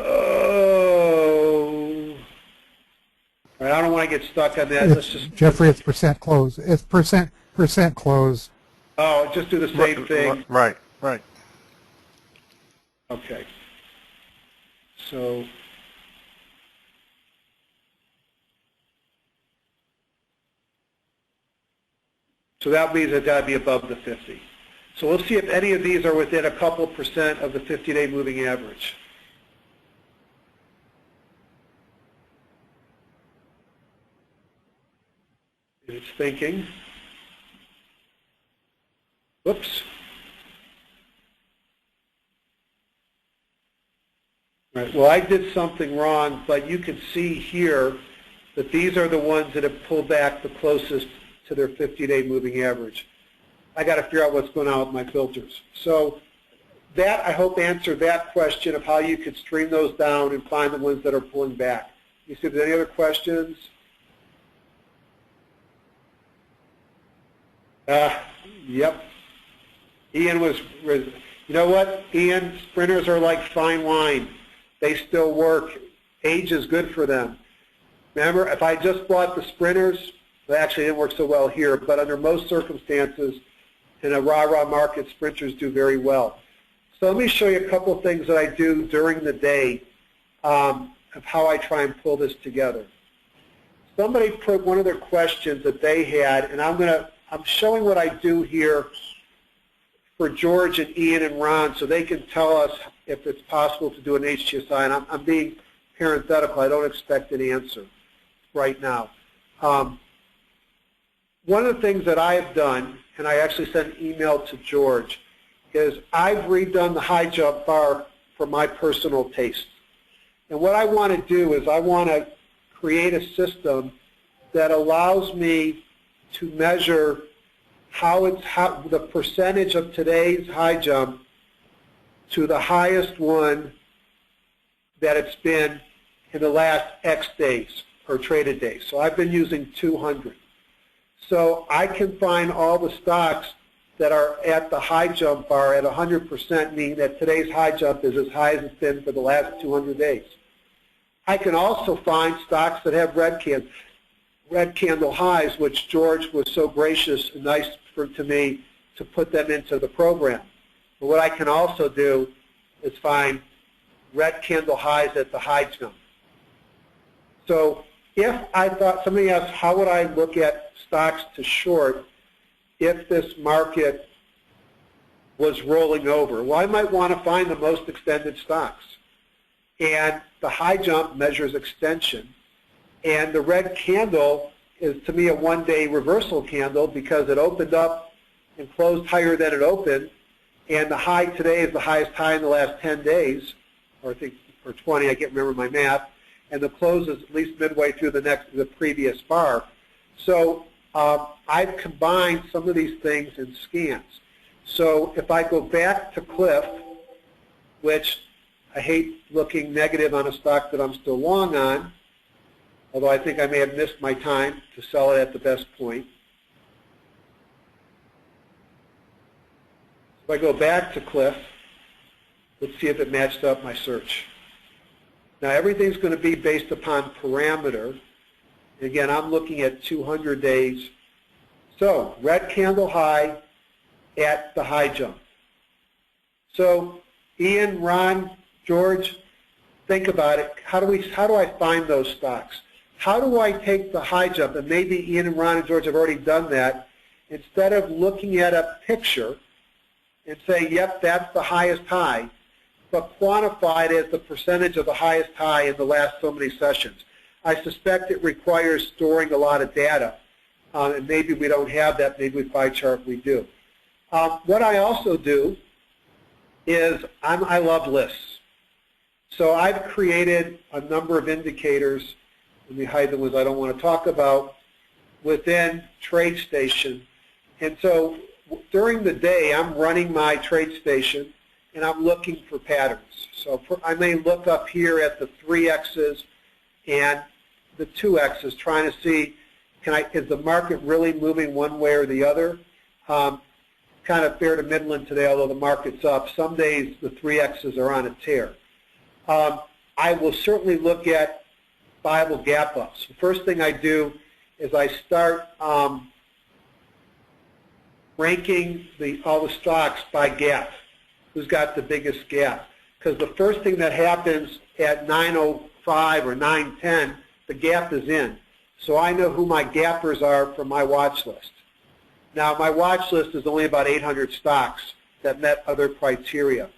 All right, I don't want to get stuck on that. Let's just Jeffrey, it's percent close. It's percent close. Oh, just do the same thing. Right, right. Okay. So that means it's got to be above the 50. So we'll see if any of these are within a couple percent of the 50-day moving average. And it's thinking. Whoops. All right, well, I did something wrong, but you can see here that these are the ones that have pulled back the closest to their 50-day moving average. I got to figure out what's going on with my filters. So that, I hope, answered that question of how you could stream those down and find the ones that are pulling back. You see if there's any other questions? Yep. Ian was, you know what, Ian, sprinters are like fine wine. They still work. Age is good for them. Remember, if I just bought the sprinters, they actually didn't work so well here, but under most circumstances, in a rah-rah market, sprinters do very well. So let me show you a couple of things that I do during the day of how I try and pull this together. Somebody put one of their questions that they had, and I'm showing what I do here for George and Ian and Ron so they can tell us if it's possible to do an HGSI. And I'm being parenthetical. I don't expect an answer right now. One of the things that I've done, and I actually sent an email to George, is I've redone the high jump bar for my personal taste. And what I want to do is I want to create a system that allows me to measure how the percentage of today's high jump to the highest one that it's been in the last X days or traded days. So I've been using 200. So I can find all the stocks that are at the high jump bar at 100%, meaning that today's high jump is as high as it's been for the last 200 days. I can also find stocks that have red candle highs, which George was so gracious and nice to me to put them into the program. But what I can also do is find red candle highs at the high jump. So if I thought, somebody asked, how would I look at stocks to short if this market was rolling over? Well, I might want to find the most extended stocks. And the high jump measures extension. And the red candle is, to me, a one-day reversal candle because it opened up and closed higher than it opened. And the high today is the highest high in the last 10 days, or I think, or 20, I can't remember my math. And the close is at least midway through the previous bar. So I've combined some of these things in scans. So if I go back to Cliff, which I hate looking negative on a stock that I'm still long on, although I think I may have missed my time to sell it at the best point. If I go back to Cliff, let's see if it matched up my search. Now everything's going to be based upon parameter. And again, I'm looking at 200 days. So red candle high at the high jump. So Ian, Ron, George, think about it. How do I find those stocks? How do I take the high jump, and maybe Ian and Ron and George have already done that, instead of looking at a picture and say, yep, that's the highest high, but quantify it as the percentage of the highest high in the last so many sessions. I suspect it requires storing a lot of data, and maybe we don't have that. Maybe with pie chart we do. What I also do is I love lists. So I've created a number of indicators. Let me hide the ones I don't want to talk about within TradeStation. And so during the day, I'm running my TradeStation, and I'm looking for patterns. So I may look up here at the 3X's and the 2X's, trying to see, is the market really moving one way or the other? Kind of fair to Midland today, although the market's up. Some days the 3X's are on a tear. I will certainly look at Bible gap ups. The first thing I do is I start ranking all the stocks by gap. Who's got the biggest gap? Because the first thing that happens at 9:05 or 9:10, the gap is in. So I know who my gappers are from my watch list. Now, my watch list is only about 800 stocks that met other criteria.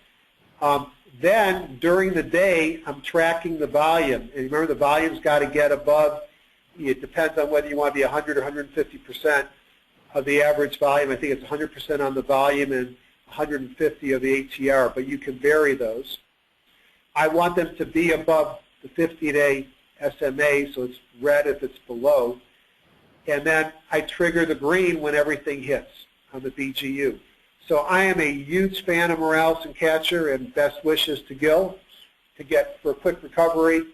Then, during the day, I'm tracking the volume. And remember, the volume's got to get above, it depends on whether you want to be 100 or 150% of the average volume. I think it's 100% on the volume and 150 of the ATR, but you can vary those. I want them to be above the 50-day SMA, so it's red if it's below. And then I trigger the green when everything hits on the BGU. So I am a huge fan of Morales and Catcher, and best wishes to Gil to get for a quick recovery.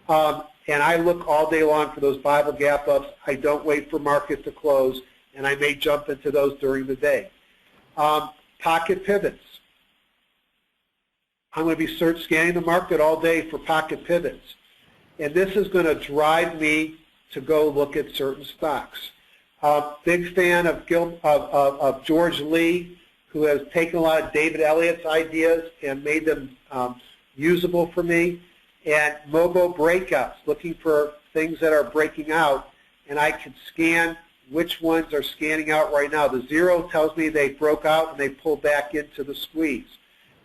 And I look all day long for those Bible gap ups. I don't wait for market to close, and I may jump into those during the day. Pocket pivots. I'm going to be scanning the market all day for pocket pivots. And this is going to drive me to go look at certain stocks. Big fan of George Lee, who has taken a lot of David Elliott's ideas and made them usable for me. And MOBO breakouts, looking for things that are breaking out, and I can scan which ones are scanning out right now. The zero tells me they broke out and they pulled back into the squeeze,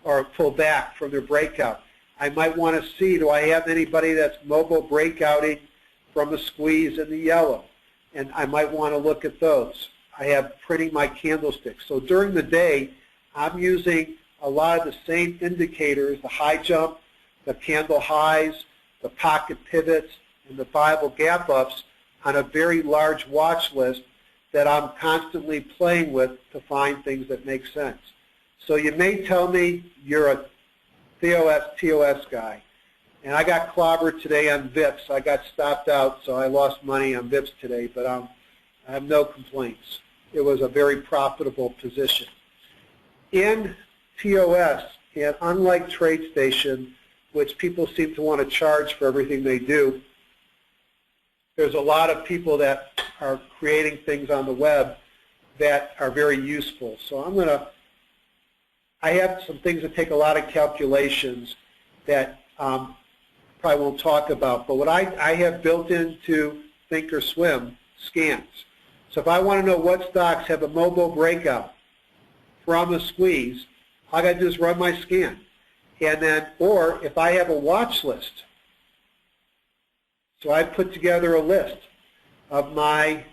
or pulled back from their breakout. I might want to see, do I have anybody that's MOBO breakouting from the squeeze in the yellow? And I might want to look at those. I have printing my candlesticks. So during the day, I'm using a lot of the same indicators, the high jump, the candle highs, the pocket pivots, and the Bible gap ups on a very large watch list that I'm constantly playing with to find things that make sense. So you may tell me you're a TOS guy, and I got clobbered today on VIPs. I got stopped out, so I lost money on VIPs today, but I have no complaints. It was a very profitable position. In TOS, and unlike TradeStation, which people seem to want to charge for everything they do, there's a lot of people that are creating things on the web that are very useful. So I have some things that take a lot of calculations that probably won't talk about, but what I have built into Thinkorswim scans. So if I want to know what stocks have a MOBO breakout from a squeeze, all I got to do is run my scan. And then, or if I have a watch list, so I put together a list of my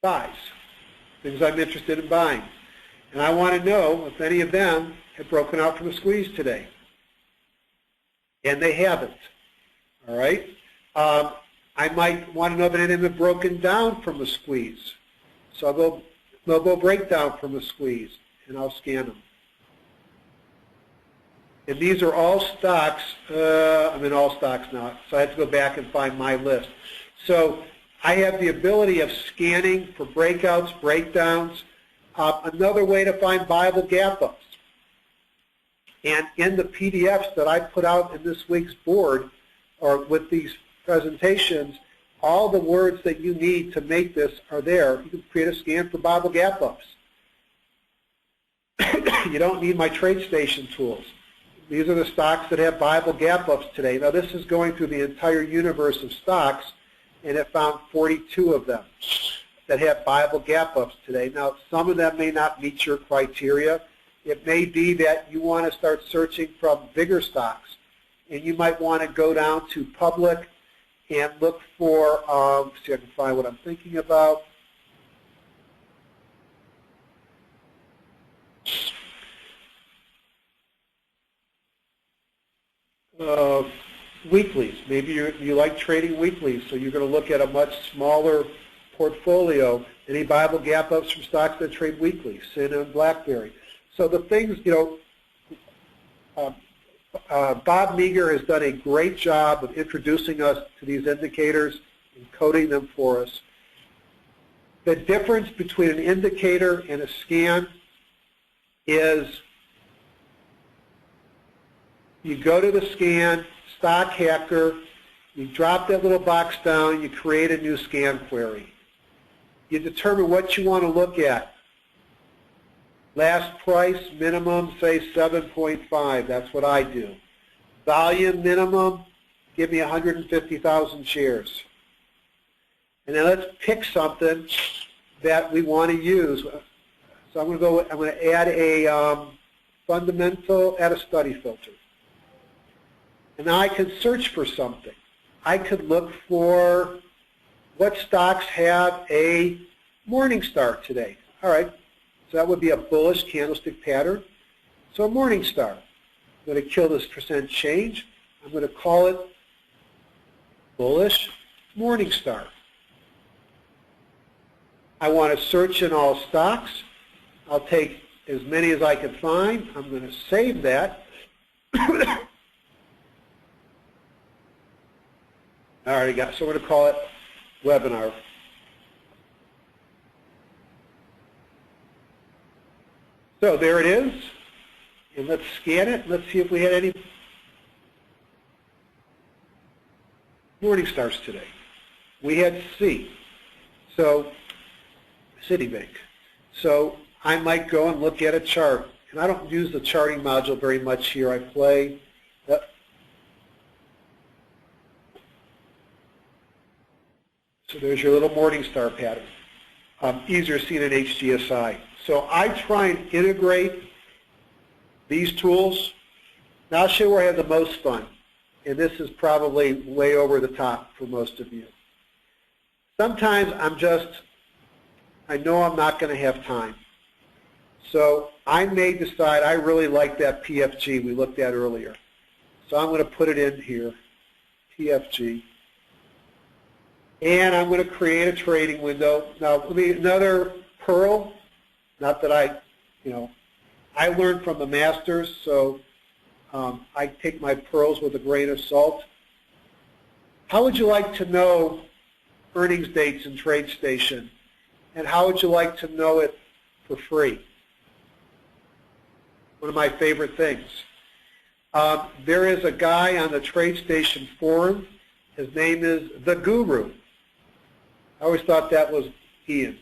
buys, things I'm interested in buying. And I want to know if any of them have broken out from a squeeze today. And they haven't. All right? I might want to know if any of them have broken down from a squeeze. So I'll go MOBO breakdown from a squeeze, and I'll scan them. And these are all stocks. I'm in all stocks now, so I have to go back and find my list. So I have the ability of scanning for breakouts, breakdowns. Another way to find Bible gap ups. And in the PDFs that I put out in this week's board, or with these presentations, all the words that you need to make this are there. You can create a scan for Bible gap ups. You don't need my TradeStation tools. These are the stocks that have Bible gap ups today. Now this is going through the entire universe of stocks, and it found 42 of them that have viable gap ups today. Now, some of them may not meet your criteria. It may be that you want to start searching from bigger stocks, and you might want to go down to public and look for, see if I can find what I'm thinking about. Weeklies. Maybe you like trading weeklies, so you're going to look at a much smaller portfolio. Any viable gap ups from stocks that trade weekly, Cinnamon and BlackBerry. So the things, Bob Meager has done a great job of introducing us to these indicators and coding them for us. The difference between an indicator and a scan is you go to the scan, Stock Hacker, you drop that little box down, you create a new scan query. You determine what you want to look at. Last price, minimum, say 7.5. That's what I do. Volume minimum, give me 150,000 shares. And then let's pick something that we want to use. So I'm going to add a fundamental, add a study filter. And now I can search for something. I could look for what stocks have a morning star today. All right, so that would be a bullish candlestick pattern. So a morning star. I'm going to kill this percent change. I'm going to call it bullish morning star. I want to search in all stocks. I'll take as many as I can find. I'm going to save that. I already got, so we're going to call it webinar. So there it is. And let's scan it. Let's see if we had any morning stars today. We had C. So Citibank. So I might go and look at a chart. And I don't use the charting module very much here. I play. So there's your little morning star pattern. Easier seen in HGSI. So I try and integrate these tools. Now I'll show you where I have the most fun. And this is probably way over the top for most of you. Sometimes I know I'm not going to have time. So I may decide I really like that PFG we looked at earlier. So I'm going to put it in here, PFG. And I'm going to create a trading window. Now, let me another pearl. Not that I learned from the masters, so I take my pearls with a grain of salt. How would you like to know earnings dates in TradeStation? And how would you like to know it for free? One of my favorite things. There is a guy on the TradeStation forum. His name is The Guru. I always thought that was Ian.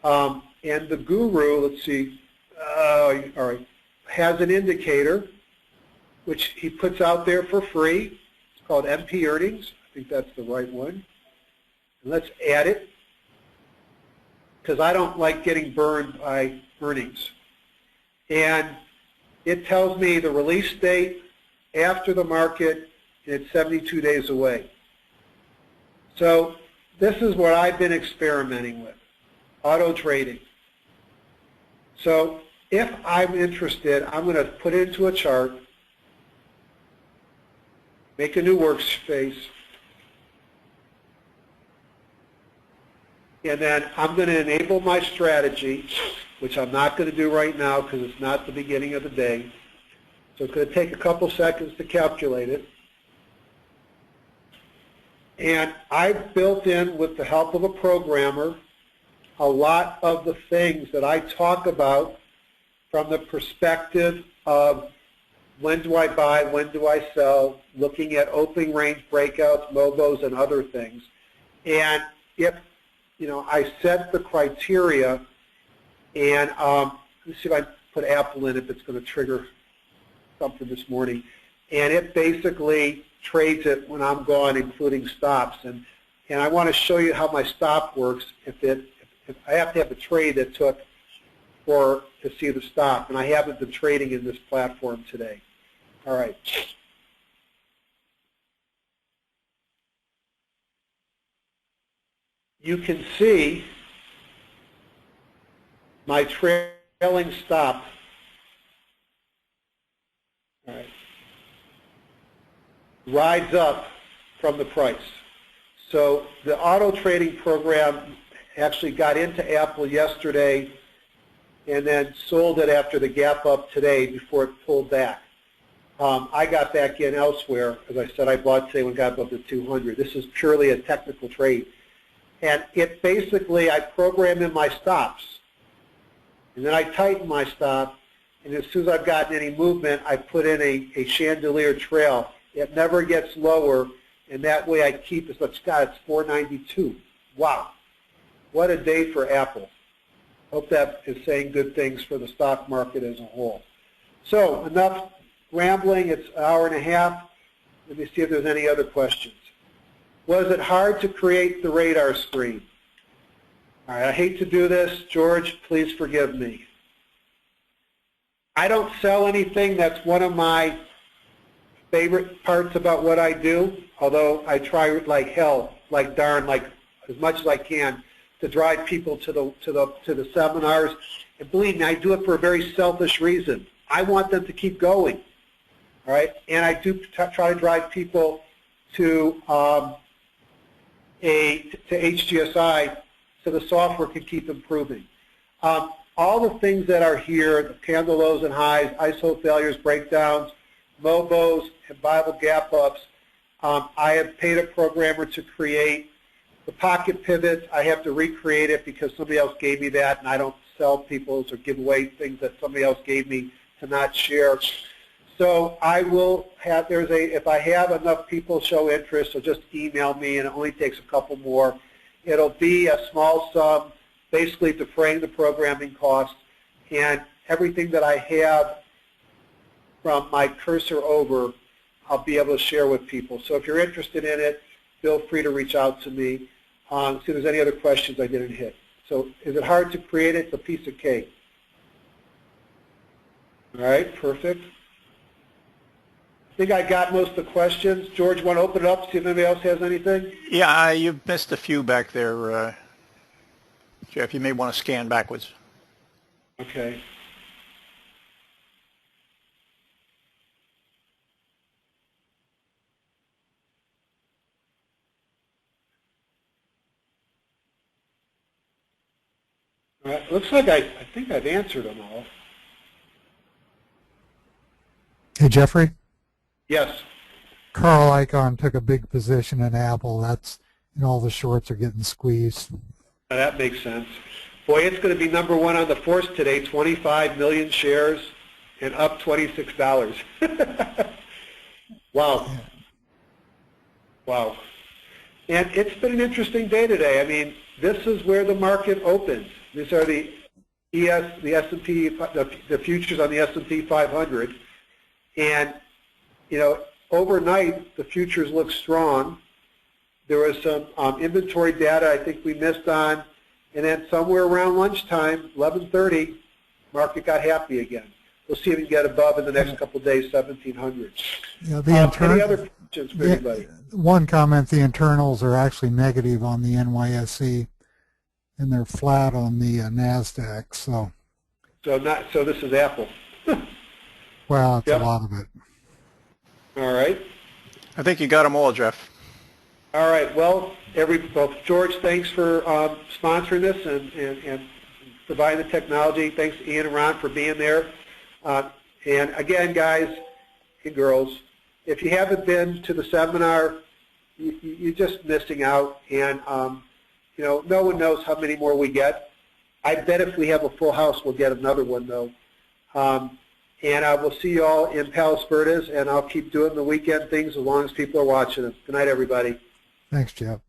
And the Guru, let's see, all right, has an indicator which he puts out there for free. It's called MP Earnings. I think that's the right one. And let's add it because I don't like getting burned by earnings. And it tells me the release date after the market, and it's 72 days away. So this is what I've been experimenting with, auto trading. So if I'm interested, I'm going to put it into a chart, make a new workspace, and then I'm going to enable my strategy, which I'm not going to do right now because it's not the beginning of the day. So it's going to take a couple seconds to calculate it. And I've built in, with the help of a programmer, a lot of the things that I talk about from the perspective of when do I buy, when do I sell, looking at opening range breakouts, MOBOs, and other things. And if I set the criteria, and let's see if I put Apple in if it's going to trigger something this morning, and it basically trades it when I'm gone, including stops. And and I want to show you how my stop works. If I have to have a trade that took to see the stop, and I haven't been trading in this platform today. All right. You can see my trailing stop. All right. Rides up from the price. So the auto trading program actually got into Apple yesterday and then sold it after the gap up today before it pulled back. I got back in elsewhere. As I said, I bought today when it got above the 200. This is purely a technical trade. And it basically, I program in my stops. And then I tighten my stop. And as soon as I've gotten any movement, I put in a chandelier trail. It never gets lower. And that way I keep it. It's 492. Wow. What a day for Apple. Hope that is saying good things for the stock market as a whole. So enough rambling. It's an hour and a half. Let me see if there's any other questions. Was it hard to create the radar screen? All right, I hate to do this. George, please forgive me. I don't sell anything. That's one of my favorite parts about what I do, although I try like hell, like darn, like as much as I can to drive people to the seminars. And believe me, I do it for a very selfish reason. I want them to keep going. All right, and I do try to drive people to HGSI so the software can keep improving. All the things that are here, the candle lows and highs, ISO failures, breakdowns, MOBOs, and Bible gap ups, I have paid a programmer to create. The pocket pivot, I have to recreate it because somebody else gave me that, and I don't sell people or give away things that somebody else gave me to not share. So I will have, if I have enough people show interest, so just email me, and it only takes a couple more. It'll be a small sum, basically defraying the programming costs, and everything that I have from my cursor over, I'll be able to share with people. So if you're interested in it, feel free to reach out to me. See if there's any other questions I didn't hit. So is it hard to create it? It's a piece of cake. All right, perfect. I think I got most of the questions. George, want to open it up, see if anybody else has anything? Yeah, you've missed a few back there, Jeff. You may want to scan backwards. Okay. All right. Looks like I think I've answered them all. Hey, Jeffrey? Yes. Carl Icahn took a big position in Apple. That's, and all the shorts are getting squeezed. That makes sense. Boy, it's going to be number one on the force today, 25 million shares and up $26. Wow. Yeah. Wow. And it's been an interesting day today. I mean, this is where the market opens. These are the S&P, the futures on the S&P 500. And, you know, overnight, the futures look strong. There was some inventory data I think we missed on. And then somewhere around lunchtime, 11:30, market got happy again. We'll see if we can get above in the next couple of days, 1,700. Yeah, any other questions for anybody? One comment, the internals are actually negative on the NYSE, and they're flat on the NASDAQ. So this is Apple. well, it's Yep. a lot of it. All right. I think you got them all, Jeff. All right. Well, George, thanks for sponsoring this and providing the technology. Thanks, Ian and Ron, for being there. And again, guys and girls, if you haven't been to the seminar, you're just missing out. And you know, no one knows how many more we get. I bet if we have a full house, we'll get another one, though. And I will see you all in Palos Verdes, and I'll keep doing the weekend things as long as people are watching us. Good night, everybody. Thanks, Jeff.